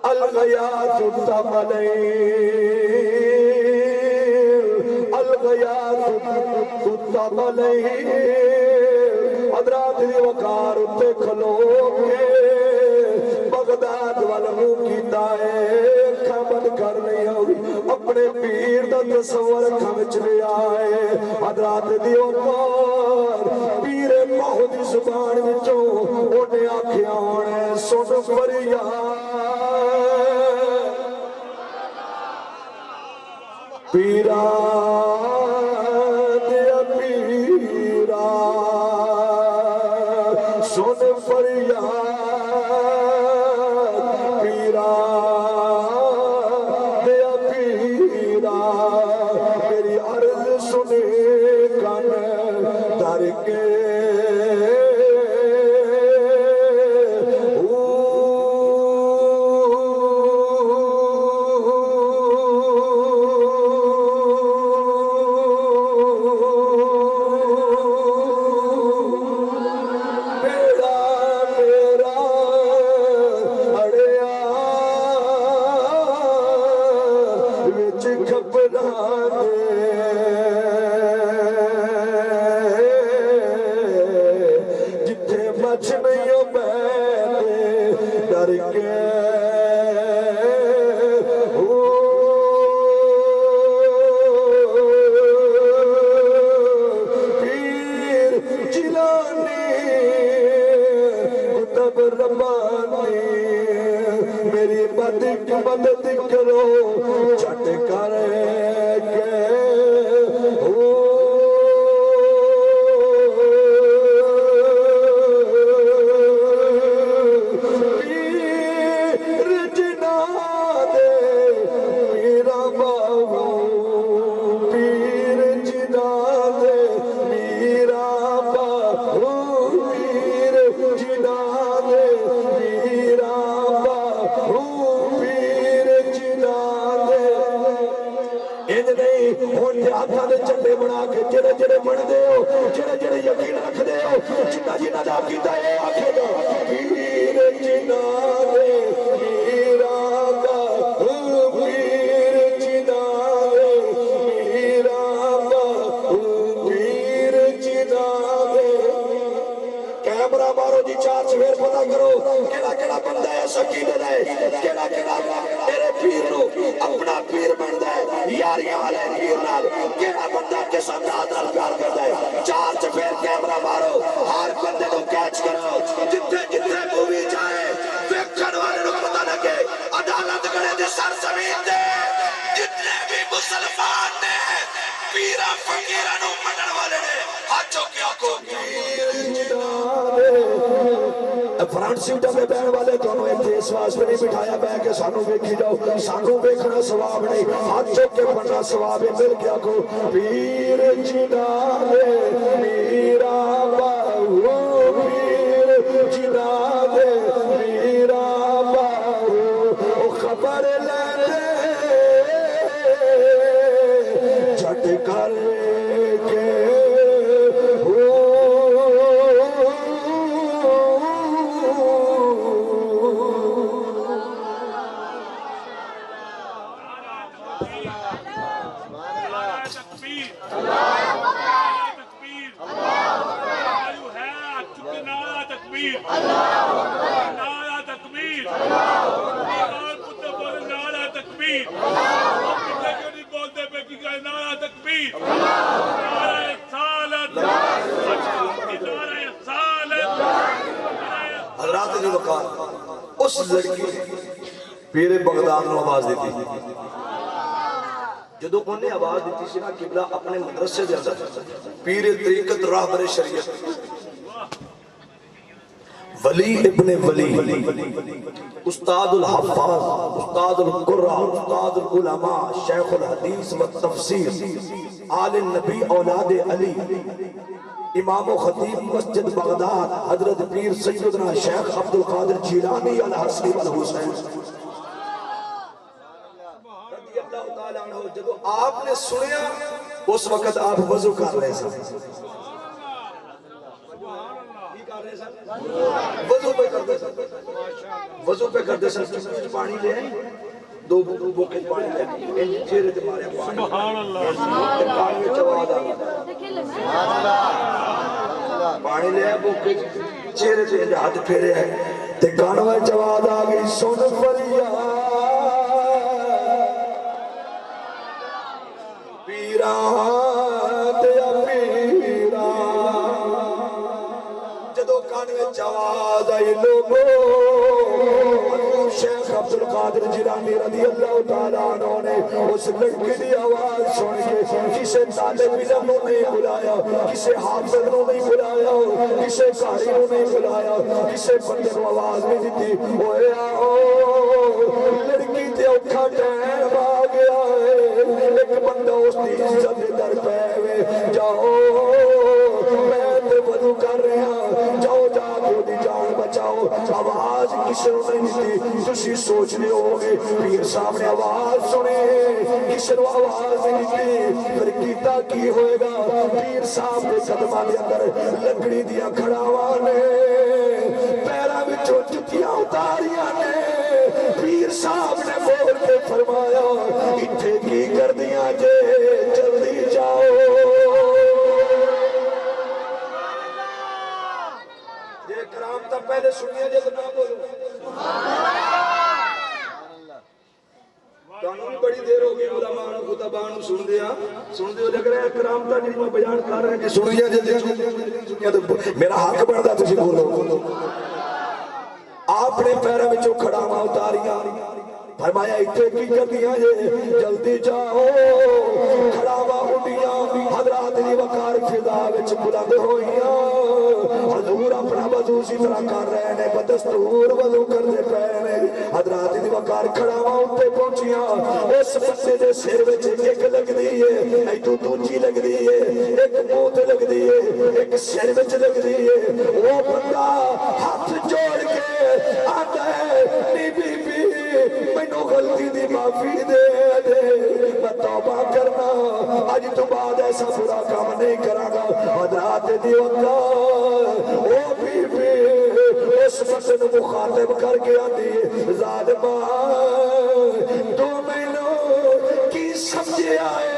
الغیاث الثقلین الغیاث الثقلین حضرات دی وقار تے کھلو کے بغداد والوں کیتا ہے اکھاں بند کر نہیں ہوئی اپنے پیر دا تصور اکھاں وچ لے آئے حضرات دی وقار پیر ماہ دی زبان وچوں اونے آکھیا ہونے سن فریاد پیرا دیا پیرا سن فریاد پیرا دیا پیرا میری عرض سنے کن در کے میری مدد کرو چھٹ کر کے پیر جنا دے میرا بابو پیر جنا دے میرا بابو پیر جنا دے میرا بابو پیر جنا دے انج نہیں ہن ہاتھاں دے چٹے بنا کے جڑے جڑے بندے ہو جڑے جڑے یقین رکھ دے ہو جنہ جنہ دا کیتا ہے آکھے گا پیر جنا دے میرا بابو پیر جنا دے میرا بابو پیر جنا دے کیمرہ مارو جی چار چویر پتہ کرو کیڑا کیڑا بندہ ہے سکینہ ہے کیڑا کیڑا میرے پیر نو اپنا پیر بندا ہے یاریاں والے پیر نال کیڑا بندہ کس انداز نال پیار کردا ہے چار چویر کیمرہ مارو ہر بندے نو کیچ کرو جتھے جتھے مووی جائے ویکھن والے نو پتہ لگے عدالت گڑے دے سرزمین تے جتنے بھی مسلمان نے پیرا فقیراں نو منن والے نے ہاتھ چوکیا کو پیر جنا دے فرنٹ سیٹاں تے بیٹھن والے تانوں ایتھے اس واسطے نہیں بٹھایا بہ کے سانوں ویکھی جاؤ سانوں ویکھنا ثواب نہیں ہاتھ چوک کے پڑھنا ثواب ہے مل گیا کو پیر جنا دے میرا بابو پیر جنا دے میرا بابو خبر لے دے جھٹ کر کے حضرات نے وقار اس لڑکی پیر بغداد نو آواز دیتی جدو انہیں آواز دیتی سی نا قبلہ اپنے مدرسے دے اندر پیر طریقت راہبر شریعت ولی ابن ولی استاد الحفاظ استاد القرآن استاد العلماء شیخ الحدیث والتفسیر آل النبی اولاد علی امام و خطیب مسجد بغداد حضرت پیر سیدنا شیخ عبدالقادر جیلانی الحسنی والحسین رضی اللہ تعالیٰ عنہ جدو آپ نے سنیا اس وقت آپ وضو کر رہے ہیں وضو پہ کرتے وضو پہ کرتے سن پانی لے آئی 2 بوکے پانی لے آئی چہرے تے مارے پانی سبحان اللہ پانی وچ آواز آ پانی لے آئے بوکے چہرے تے ہاتھ پھیرے ہے تے کان وچ آواز آ گئی سن فریاد پیران تے پیران جدو کان وچ آواز آئی لوگو شیخ عبدالقادر جیلانی رضی اللہ تعالیٰ عنہ نے اس لڑکی دی آواز سن کے کسے طالب علم نو نہیں بلایا کسے حافظ نو نہیں بلایا کسے قاری نو نہیں بلایا کسے بندے نو آواز نہیں دیتی اوے آؤ لڑکی تے اوکھا ٹائم آ گیا ہے ایک بندہ اس دی عزت در پہ وے جاؤ میں تے وضو کر رہا جاؤ جا کے دی جان بچاؤ آواز کسے نو نہیں دیتی تسی سوچ لے ہوگے پیر صاحب نے آواز سنے کسی نے آواز نہیں دی پھر کیتا کی ہوئے گا پیر صاحب نے قدمہ کے اندر لکڑی دیا کھڑاواں نے پیرا وچوں جتیاں اتاریاں نے پیر صاحب نے بول کے فرمایا اتھے کی کر دیا جے جلدی جاؤ یہ کرام تا پہلے سنیا جے تو نہ بولو قانون بڑی دیر ہوگی علماء خطبان سن دیا لگ رہا ہے کرام تا جی میں بیان کر رہے ہیں کہ سنیا جے میرا حق بڑھتا تجھے بولو آپ نے پیرہ میں جو کھڑا ماں اتاریاں فرمایا اتھے کی کر دیا یہ جلدی جاؤ کھڑا ماں اٹھیاں حضرات دی وقار فضا وچ بلند ہوئیاں حضور اپنا وضو اسی طرح کر رہے ہیں بدستور وضو کر دے پہنے حضرات دی وقار کھڑا ماں اٹھے پہنچیاں اس بندے دے سر وچ ایک لگ دیئے ایک تو دوجی لگ دیئے ایک موت لگ دیئے ایک سر وچ لگ دیئے وہ بندہ ہاتھ جوڑ کے آتا ہے نی بی بی مینوں غلطی دی معافی دے دے میں توبہ کرنا آج تو بعد ایسا برا کام نہیں کرا گا حضرات دی وقت او بی بی اس بندے مخاطب کر کے آتی ظالمہ تو مینوں کی سمجھے آئے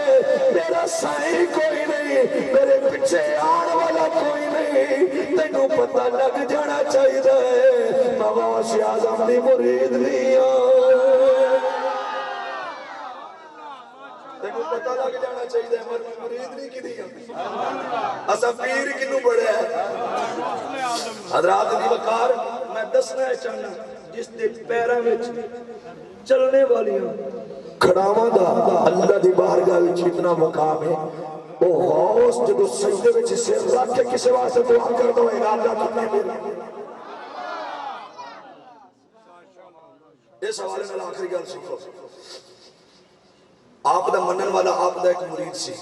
میرا سائیں کوئی نہیں میرے پچھے آن والا کوئی نہیں تینوں پتہ لگ جانا چاہیے میں غوث اعظم دی مرید نہیں تینوں پتہ لگ جانا چاہیے مرید نہیں کی نہیں اسا پیر کنوں بڑے ہیں حضرات دی وقار میں دسنا ہے چاہنا جس دے پیرہ وچ چلنے والیاں کھڑاواں دا اللہ دی بارگاہ وچ اتنا مقام ہے او غوث جدو سجدے وچ سر رکھ کے کسے واسطے دعا کر دو اے اللہ تمہیں میری اس حوالے میں آخری گل سنو آپ دا منن والا آپ دا ایک مرید سی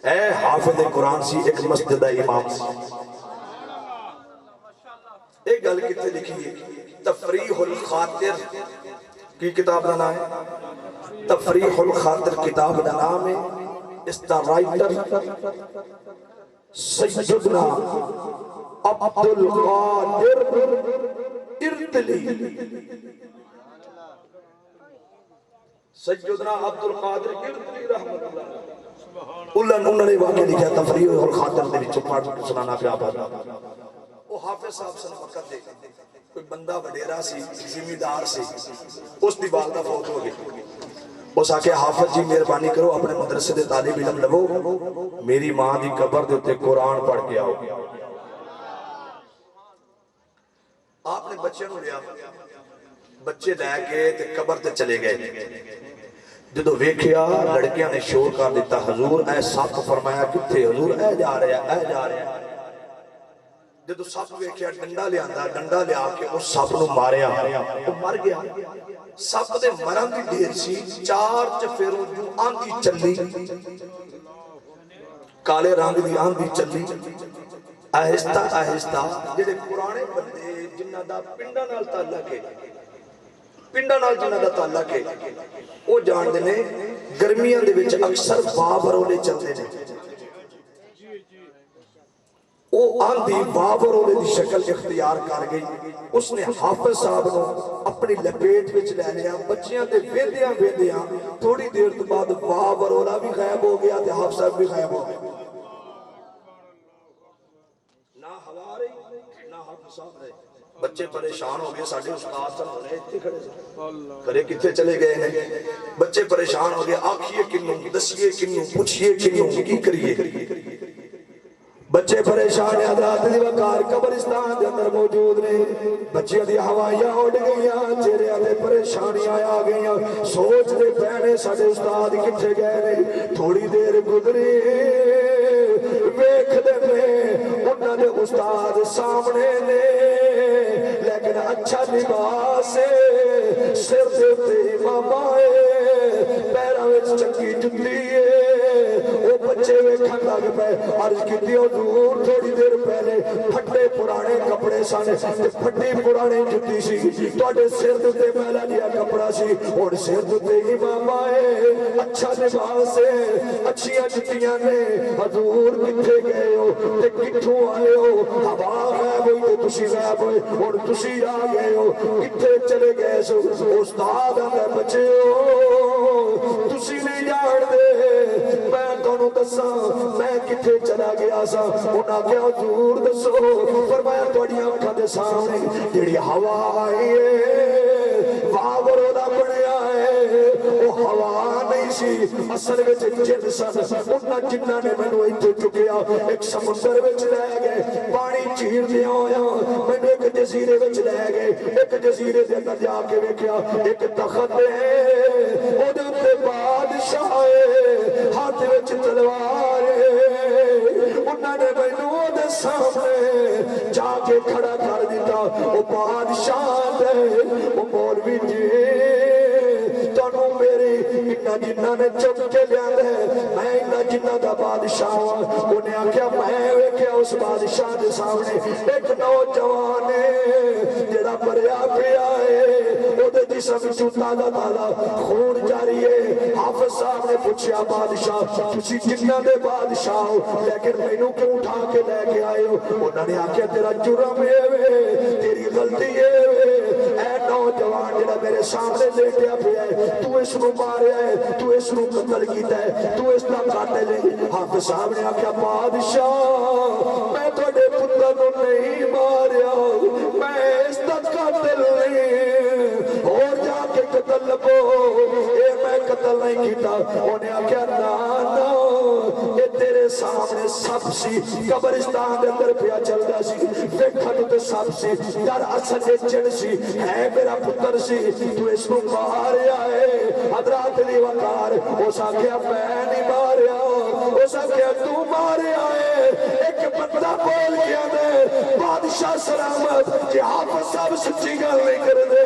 اے حافظ قرآن سی ایک مسجد دا امام سی ایک گل کتے لکھی ہے تفریح الخاطر کی کتاب دا نام ہے تفریح الخاطر کتاب دا نام ہے اس دا رائٹر سیدنا عبدالقادر ارتلی سیدنا عبدالقادر ارتلی رحمت اللہ انہوں نے واقعہ لکھا تفریح الخاطر دے وچوں پڑھ کے سنانا پیا پڑھا وہ حافظ صاحب سے وقت دے کوئی بندہ وڈیرا سی ذمہ سی اس دی والدہ فوت ہو گئی اس آکے حافظ جی مہربانی کرو اپنے مدرسے دے طالب علم لو میری ماں دی قبر دے تے قرآن پڑھ کے آؤ آپ نے بچے نو لیا بچے لے کے تے قبر تے چلے گئے جدو ویکھیا لڑکیاں نے شور کر دیتا حضور اے سپ فرمایا کتھے حضور اے جا رہا ہے جدو سپ ویکھیا ڈنڈا لیا کے اس سپ نو ماریا وہ مر گیا سپ دے مرن دی دیر سی 4 چفیروں جو آندھی چلی کالے رنگ دی آندھی چلی آہستہ آہستہ جڑے پرانے بندے جنہ دا پنڈا نال تعلق ہے وہ جان دے نے گرمیاں دے وچ اکثر بابرولے چلتے نے وہ آندھی بابر اونے دی شکل اختیار کر گئی. اس نے حافظ صاحب نو اپنی لپیٹ وچ لے لیا. بچیاں تے ویندیاں ویندیاں تھوڑی دیر تو بعد بابر اولا بھی غائب ہو گیا تے حافظ صاحب بھی غائب ہو گئے. نہ ہوا رہی نہ حافظ صاحب رہے. بچے پریشان ہو گئے. ساڈے استاد صاحب ہونے اتنے کھڑے سے کرے کتنے چلے گئے ہیں. بچے پریشان ہو گئے. آکھیے کنوں, دسیے کنوں, پوچھئے کنوں, کی کریے. بچے پریشان ہیں. حضرات دی وقار قبرستان دے اندر موجود نے. بچے دی ہوائیاں اڑ گئیاں, چہرے تے پریشانیاں آ گئیاں. سوچ دے پہنے ساڈے استاد کتنے گئے نے. تھوڑی دیر گزری, ویکھ دے انہاں دے استاد سامنے نے, لیکن اچھا لباس سر دے تے امامہ پیراں وچ چنگی جُتی ہے. وہ بچے ویکھن لگ پے. عرض کیتی حضور تھوڑی دیر پہلے پھٹے پرانے کپڑے سن تے پھٹی پرانی جُتی سی, تواڈے سر تے میلا جیا کپڑا سی, ہن سر تے امامہ اچھا لباس ہے, اچھیاں جُتیاں نے. حضور کتھے گئے ہو تے کتھوں آئے ہو؟ ہوا غائب ہوئی تے تسی غائب ہوئے, ہن تسی آ گئے ہو, کتھے چلے گئے سو؟ استاد آندا بچیو تسی نہیں جان دے, میں تانوں دساں میں کتھے چلا گیا سا. انہاں کہیا حضور دسو. فرمایا تواڈیاں اکھاں دے سامنے جڑی ہوا آئی ہے بابر دا بنیا ہے, وہ ہوا نہیں سی, اصل وچ جن سن. انہاں جنہاں نے مینوں ایتھے چکیا ایک سمندر وچ لے گئے, پانی چیر دیا ہویا مینوں ایک جزیرے وچ لے گئے. ایک جزیرے دے اندر جا کے ویکھیا ایک تخت ہے, او دے تے بادشاہ ہے, ہاتھ وچ تلوار ہے. انہاں نے مینوں دے سامنے جا کے کھڑا کر دیتا. او بادشاہ دے او مولوی جی تانوں میری انہاں جنہاں نے چک کے لیا ہے, میں انہاں جنہاں دا بادشاہ ہوں. انہیں آکھیا میں ویکھیا اس بادشاہ دے سامنے ایک نوجوان ہے جڑا مریا پیا ہے, او دے جسم وچوں تازہ تازہ خون جاری ہے. حافظ صاحب نے پوچھیا بادشاہ تسی جنہاں دے بادشاہ ہو لیکن مینوں کیوں اٹھا کے لے کے آئے ہو؟ انہوں نے آکھیا تیرا جرم ہے, تیری غلطی ہے, اے نوجوان جڑا میرے سامنے لیٹیا پیا ہے تو اس نو ماریا ہے, تو اس نو قتل کیتا ہے, تو اس دا قاتل ہے. حافظ صاحب نے آکھیا بادشاہ میں تواڈے پتر نو نہیں ماریا, میں اس دا قاتل نہیں, اور جا کے قتل لبو, اے میں قتل نہیں کیتا. انہیں آکھیا نا نا یہ تیرے سامنے سب سی, قبرستان دے اندر پیا چلدا سی, ویکھن تے سب سی, در اصل یہ جن سی ہے میرا پتر سی, تو اس کو ماریا ہے. حضرات دی وقار اس آکھیا میں نہیں ماریا, اس آکھیا تو ماریا ہے. ایک بندہ بول گیا دے بادشاہ سلامت کہ حافظ صاحب سچی گل نہیں کر دے,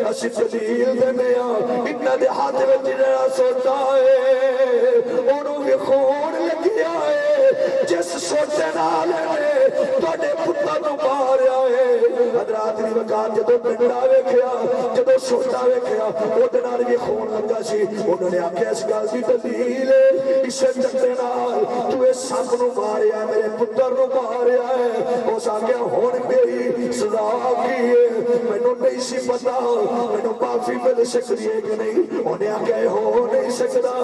اسی دلیل دینے انہاں دے ہاتھ وچ جڑا سوٹا ہے انہوں بھی خون لگیا ہے, جس سوٹے نال نے تواڈے پتر نو ماریا ہے. حضرات دی وقار جدوں ڈنڈا ویکھیا جدوں سوٹا ویکھیا اودے نال بھی خون لگا سی. انہوں نے آکھیا اس گل دی دلیل اسے ڈنڈے نال تو اس سب نو ماریا ہے, میرے پتر نو ماریا ہے. اس آکھیا ہن میری سزا کی ہے, مینوں نہیں سی پتا, مینوں معافی مل سکدی ہے کہ نہیں؟ انہیں آکھیا ہو نہیں سکدا,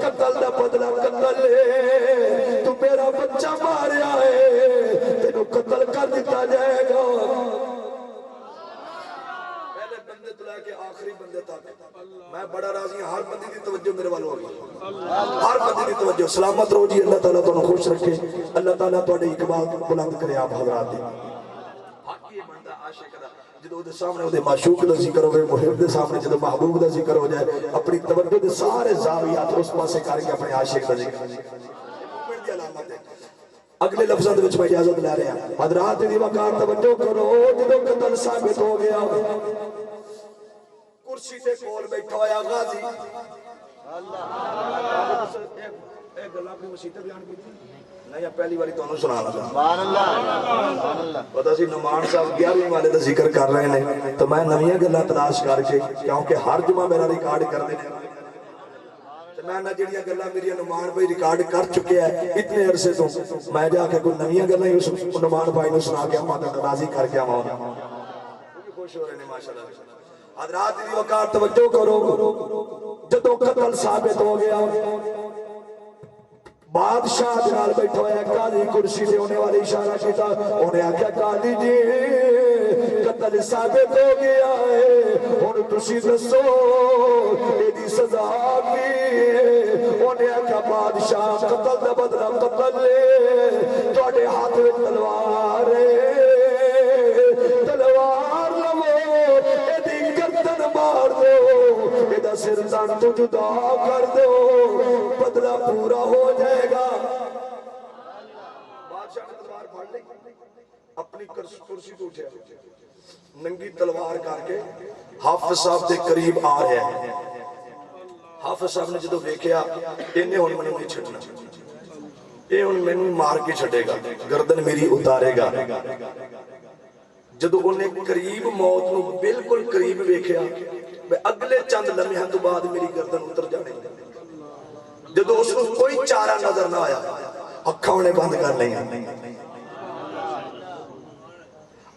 قتل دا بدلہ قتل ہے, تو میرا بچہ ماریا ہے, تینوں قتل کر دیتا جائے گا. پہلے بندے تو لے کے آخری بندے تک میں بڑا راضی ہوں. ہر بندے دی توجہ میرے والوں ہوگی, ہر بندے دی توجہ. سلامت رہو جی, اللہ تعالیٰ تانوں خوش رکھے, اللہ تعالیٰ تواڈی اقبال بلند کرے. آپ حضرات دی حق یہ بندا عاشق دا جدوں دے سامنے دے معشوق دا ذکر ہوئے, محب دے سامنے جدوں محبوب دا ذکر ہو جائے, اپنی توجہ دے سارے زاویات اس پاسے کر کے اپنے عاشق دا ذکر. اگلے لفظاں دے وچ میں اجازت لے رہا. حضرات دی وقار توجہ کرو, جدوں قتل ثابت ہو گیا کرسی تے کول بیٹھا ہویا غازی ایک گل اپنی مسیت بیان کیتی نہیں, پہلی باری تانوں سنا لگا. سبحان اللہ سبحان اللہ. پتہ سی نعمان صاحب 11ویں والے دا ذکر کر رہے ہیں تو میں نویاں گلاں تلاش کر کے, کیونکہ ہر جمعہ میرا ریکارڈ کر دینے میں نہ جڑیاں گلاں میری نعمان بھائی ریکارڈ کر چکے ہیں اتنے عرصے تو میں جا کے کوئی نویاں گلاں اس نعمان بھائی نوں سنا کے آواں تے راضی کر کے آواں خوش ہو رہے ہیں ماشاءاللہ حضرات دی وقار توجہ کرو جدوں قتل ثابت ہو گیا بادشاہ جنال بیٹھا ہوا ہے قاضی کرسی سے ہونے والی اشارہ کیتا انہیں آکھیا قاضی جی قتل ثابت ہو گیا ہے ہن تسی دسو ایدی سزا کی انہیں آکھیا بادشاہ قتل دا بدلہ قتل لے تواڈے ہاتھ وچ تلوار ہے تلوار لو ایدی گردن مار دو ایدہ سر تن تو جدا کر دو بدلہ پورا ہو جائے گا بادشاہ نے تلوار پھاڑ لی اپنی کرسی تو اٹھے ننگی تلوار کر کے حافظ صاحب دے قریب آ رہے ہیں حافظ صاحب نے جدو دیکھیا انہیں ہن منوں نہیں چھڈنا یہ ہن مینوں مار کے چھڈے گا گردن میری اتارے گا جدو انہیں قریب موت نو بالکل قریب ویکھیا اگلے چند لمحے تو بعد میری گردن اتر جانے جدو اس کو کوئی چارہ نظر نہ آیا اکھاں انہیں بند کر لیں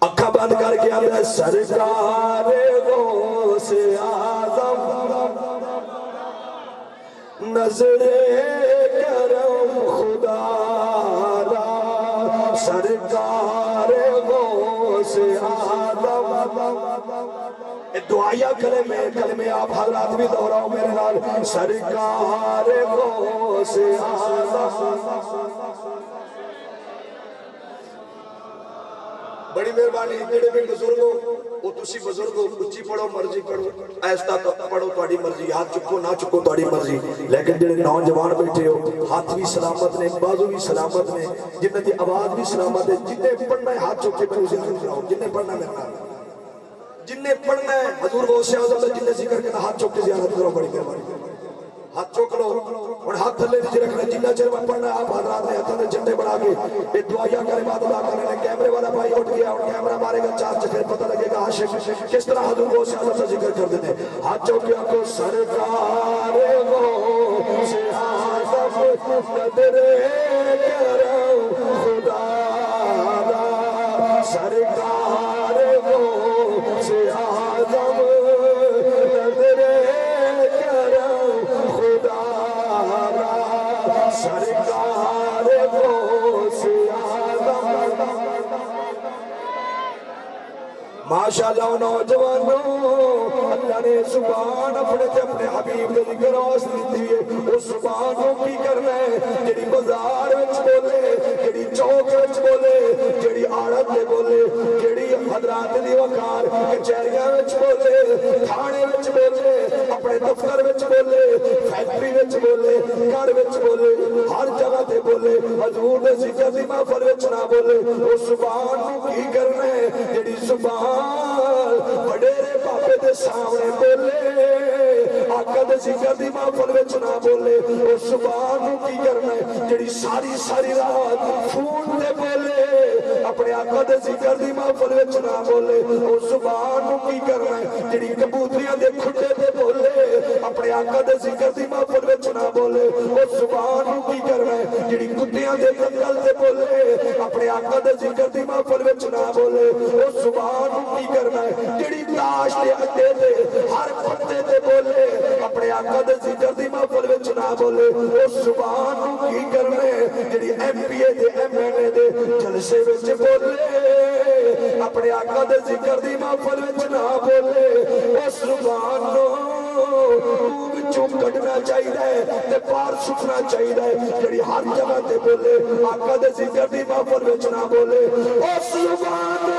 اکھاں بند کر کے آدھا سرکار غوث اعظم نظر کرم خدا را سرکار غوث اعظم دعائیہ کلمے آپ حضرات بھی دہراؤ میرے نال سرکار غوث اعظم بڑی مہربانی جڑے بھی بزرگ ہو وہ تسی بزرگ ہو اچھی پڑھو مرضی پڑھو ایسا پڑھو تہاڈی مرضی ہاتھ چکو نہ چکو تہاڈی مرضی لیکن جڑے نوجوان بیٹھے ہو ہاتھ بھی سلامت نے بازو بھی سلامت نے جنہاں دی آواز بھی سلامت ہے جنہیں پڑھنا ہے ہاتھ چک کے زیارت کراؤ جنہیں پڑھنا ہے میرے جنہیں پڑھنا ہے حضور غوث اعظم نے جنہیں ذکر کرنا ہاتھ چک کے زیارت کرو بڑی مہربانی ہاتھ چوک لو اور ہاتھ تھلے نیچے رکھنا جنہ چر میں پڑھنا ہے آپ حضرات نے ہاتھوں نے جھنڈے بڑھا کے یہ دعائیاں کلمات ادا کرنے کیمرے والا بھائی اٹھ گیا اور کیمرہ مارے گا چار چکر پتہ لگے گا عاشق کس طرح حضور غوث اعظم سے ذکر کر دیتے ہاتھ چوکیاں کو سرکار غوث اعظم نظر کرم خدا را سرکار غوث اعظم نظر سرکار غوث اعظم ماشاءاللہ نوجوانوں اللہ نے زبان اپنے تے اپنے حبیب دے ذکر واسطے دیتی ہے اس زبان کو کی کرنا ہے جڑی بازار وچ بولے جڑی چوک وچ بولے جڑی آڑت تے بولے جڑی حضرات دی وقار کچہریاں وچ بولے تھانے وچ بولے اپنے دفتر وچ بولے فیکٹری وچ بولے گھر وچ بولے ہر جگہ تے بولے حضور دے ذکر دی محفل وچ نہ بولے اس زبان کو کی کرنا ہے جڑی زبان بڑیرے بابے دے سامنے بولے آقا دے ذکر دی محفل وچ نہ بولے اس زبان کو کی کرنا ہے جڑی ساری رات فون تے بولے اپنے آقا دے ذکر دی محفل وچ نہ بولے اس زبان کو کی کرنا ہے جڑی کبوتریاں دے کھٹے تے بولے اپنے آقا دے ذکر دی محفل وچ نہ بولے اس زبان کو کی کرنا ہے جڑی کتیاں دے قتل تے بولے اپنے آقا دے ذکر دی محفل وچ نہ بولے اس زبان کو کی کرنا ہے جڑی تاش دے اڈے تے ہر پتے تے بولے اپنے آقا دے ذکر دی محفل وچ نہ بولے اس زبان کو کی کرنا ہے جڑی ایم پی اے دے ایم این اے دے جلسے وچ بولے اپنے آقا دے ذکر دی محفل وچ نہ بولے اس زبان نو وچوں کڈنا چاہیے تے پار سٹنا چاہیے جڑی ہر جگہ تے بولے آقا دے ذکر دی محفل وچ نہ بولے اس زبان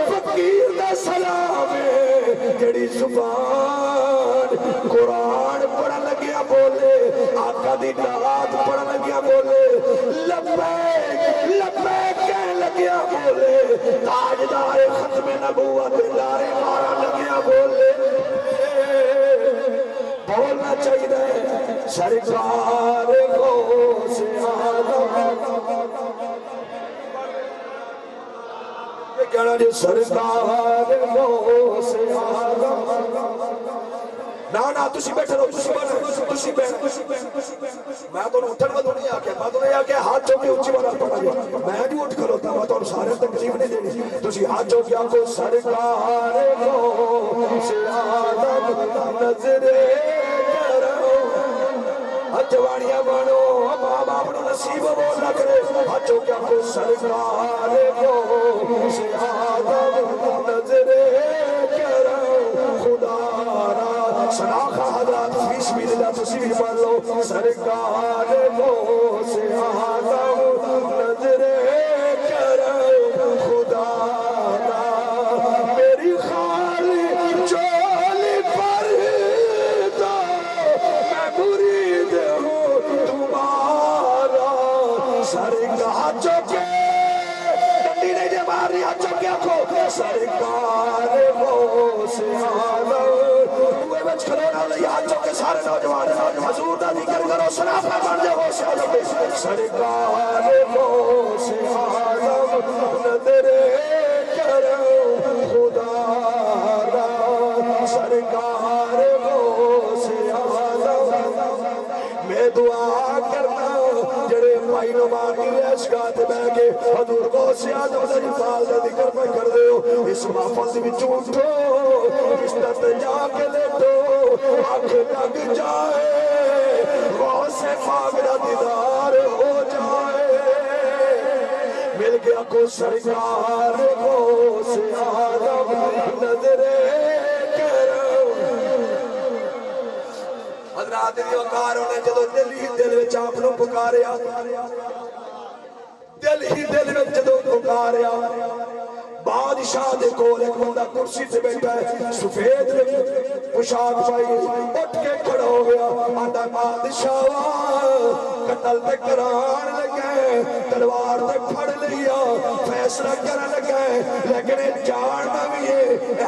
فقیر دا سلام ہے جڑی زبان قرآن پڑھن لگیا بولے آقا دی نعت پڑھن لگیا بولے لبیک لبیک کہن لگیا بولے تاجدار ختم نبوت لارے مارا لگیا بولے بولنا چاہیے سرکار غوث اعظم کہنا جی سرکار غوث اعظم نہ تسی بیٹھے رہو، تسی بیٹھو، میں تو اٹھن والوں نہیں آکھیا، میں تو یہ آکھیا ہاتھ چوک کے اونچی والا پڑھا گیا، میں نہیں اٹھ کھلوتا، میں تو سارے تکلیف نہیں دینی، تسی ہاتھ چوک کے آکھو سرکار کو سے آدم نظر کرم، جوانیاں بانو ماں باپ نو نصیب بول نہ کرے، ہاتھ چوک کے آکھو سرکار کو سے آدم نظر کرم، خدا را شناخہ حضرات فی سبیل اللہ تسی بھی پڑھ لو، سرکار کو سے آدم نظر کرم، خدا را میری خالی چولی پر دو، میں مرید ہوں تمہارا، سرکار چوکے ڈنڈی نہیں جے ماری، ہاتھ چوکے آکھو سرکار کو سے آدم، ہوئے بچ کھلونا لئی ہاتھ چوکے سارے نوجوان حضور دا ذکر کرو، سنافہ بن جاؤ سے آدم، سرکار کو سے آدم نظر کرم، خدا را سرکار کو سے آدم، میں دعا کرنا جڑے بھائی نمان کی عشقات بہ کے حضور کو سے آدم دا جفال دا ذکر پہ کر دے ہو، اس محفظ بھی چونٹو کشتت جا کے لیٹو، آنکھ لگ جائے غوث پاک دا دیدار ہو جائے، مل گیا کو سرکار کو سے آدم نظر کرم، حضرات دی وقاروں نے جدو دل ہی دل وچ آپ نو پکاریا، دل ہی دل وچ جدو پکاریا، بادشاہ دے کول ایک بندہ کرسی تے بیٹھا ہے، سفید پوشاک پائی، اٹھ کے کھڑا ہو گیا، آندا بادشاہ قتل تے کران لگے، تلوار تے پھڑ لیا، فیصلہ کرن لگے، لیکن جاننا بھی ہے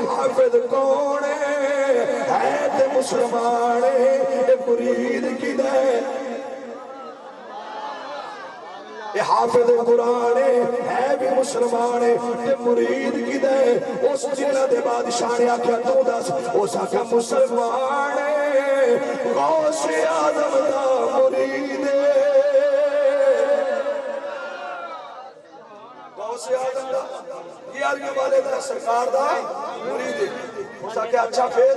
حافظ کون ہے تے مسلمان ہے، مرید کی دے، یہ حافظ قرآن ہے بھی مسلمان ہے، مرید کی دے، اس جنہ دے بادشاہ نے آکھیا تو دس، اس آکھا مسلمان ہے، غوث آدم دا مرید ہے، غوث آدم دا یہ عربی والے دا سرکار دا مرید ہے، اس آکھا اچھا پھر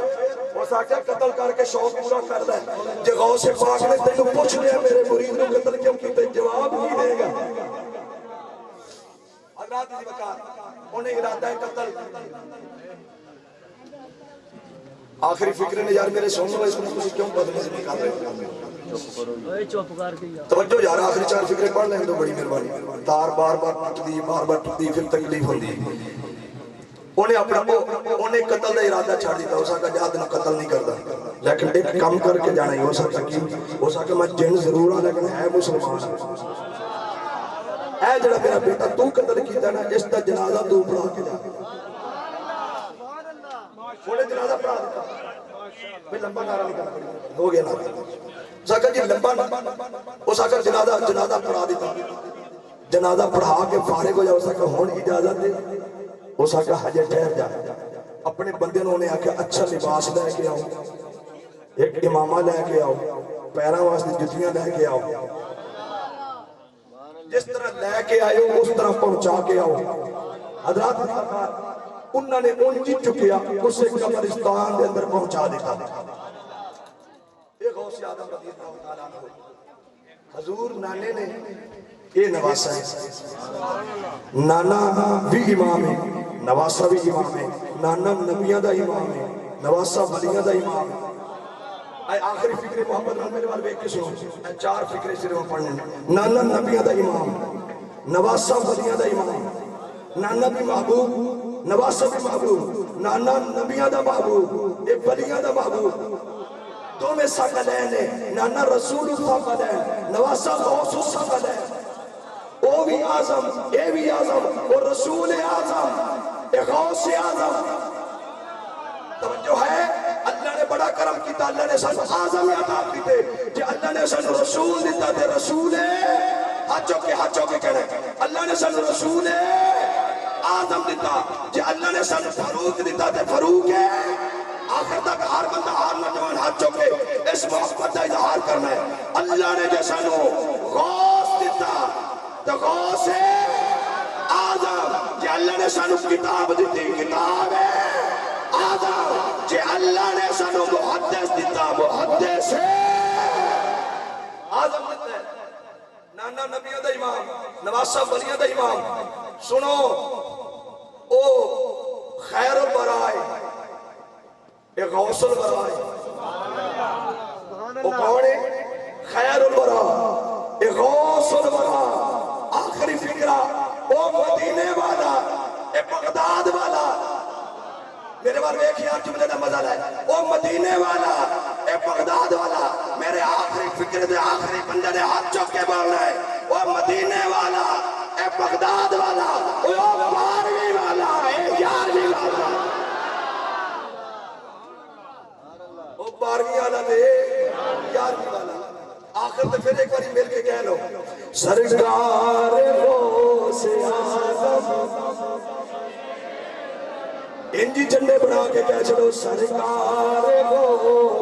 اس آکھا قتل کر کے شوق پورا کر دے، جے غوث پاک نے تینو پوچھ لیا میرے مرید نو قتل کیوں کی تے جواب کی دے گا، حضرات دی وقار انہیں ارادہ ہے قتل، آخری فکر نے یار میرے سونوں اس میں کچھ کیوں بدلے سے نکال رہے توجہ یار، آخری چار فکریں پڑھ لیں تو بڑی مہربانی، تار بار بار ٹوٹ دی پھر تکلیف ہوندی، انہیں اپنا انہیں قتل دا ارادہ چھاڑ دیتا، ہو سکتا جہاد نہ قتل نہیں کرتا، لیکن ایک کم کر کے جانا ہی ہو سکتا کی، ہو سکتا میں جن ضرور ہوں لیکن ہے مسلمان، اے جڑا میرا بیٹا تو قتل کیتا نا، اس دا جنازہ تو پڑھا کے جا، تھوڑے جنازہ پڑھا دیتا، میں لمبا نعرہ نہیں کرنا ہو گیا نا، سکتا جی لمبا ہو سکتا جنازہ پڑھا دیتا، جنازہ پڑھا کے فارغ ہو جا، ہو سکتا ہون اجازت دے، ہو سکتا حجے ٹھہر جا، اپنے بندے نے آکھا اچھا لباس لے کے آؤ، ایک امامہ لے کے آؤ، پیراں واسطے جتیاں لے کے آؤ، جس طرح لے کے آئے ہو اس طرح پہنچا کے آؤ، حضرات انہوں نے انجی چکیا، اسے قبرستان دے اندر پہنچا دیتا، ایک غوث آدم رضی اللہ تعالیٰ عنہ، حضور نانے نے یہ نواسا ہے، نانا بھی امام ہے، نواسا بھی امام ہے، نانا نبیاں دا امام ہے، نواسا ولیاں دا امام ہے، اے آخری فکر محمد رحمت میرے والے کے سنو، اے چار فکریں صرف پڑھنے، نانا نبیاں دا امام، نواسا ولیاں دا امام، نانا بھی محبوب، نواسا بھی محبوب، نانا نبیاں دا محبوب، اے ولیاں دا محبوب، دو میں ثقلین ہے، نانا رسول ثقلین، نواسا غوث ثقلین، او بھی اعظم، اے بھی اعظم، اور رسول اعظم، اے غوث اعظم، توجہ ہے، اللہ نے بڑا کرم کیتا، اللہ نے سن اعظم عطا کیتے، کہ اللہ نے سن رسول دیتا تے رسول ہاتھوں کے کہنے، اللہ نے سن رسول اعظم دیتا، کہ اللہ نے سن فاروق دیتا تے فاروق ہے، آخر تک ہر بندہ ہر نوجوان محبت کا اظہار کرنا ہے. اللہ نے جو سانو غوث دیتا تو غوث آدم. جے اللہ نے سانو کتاب دیتی کتاب آدم. جے اللہ نے سانو محدث دیتا محدث آدم دیتا ہے. نانا نبیوں دا امام نواسہ ولیوں دا امام سنو او خیر البرائے اے غوث البرائے. وہ کون ہے؟ خیر البراء اے غوث البراء. آخری فکرہ او مدینے والا اے بغداد والا. میرے بار دیکھیں آپ جملے دا مزہ لائے. او مدینے والا اے بغداد والا. میرے آخری فکر دے آخری بندے نے ہاتھ چوک کے بولنا ہے. او مدینے والا اے بغداد والا. او بارہویں والا اے 11ویں والا. او 12ویں والا دے 11ویں والا. آخر تو پھر ایک باری مل کے کہہ لو سرکار غوث آدم. انجی جنڈے بنا کے کہہ چلو سرکار غوث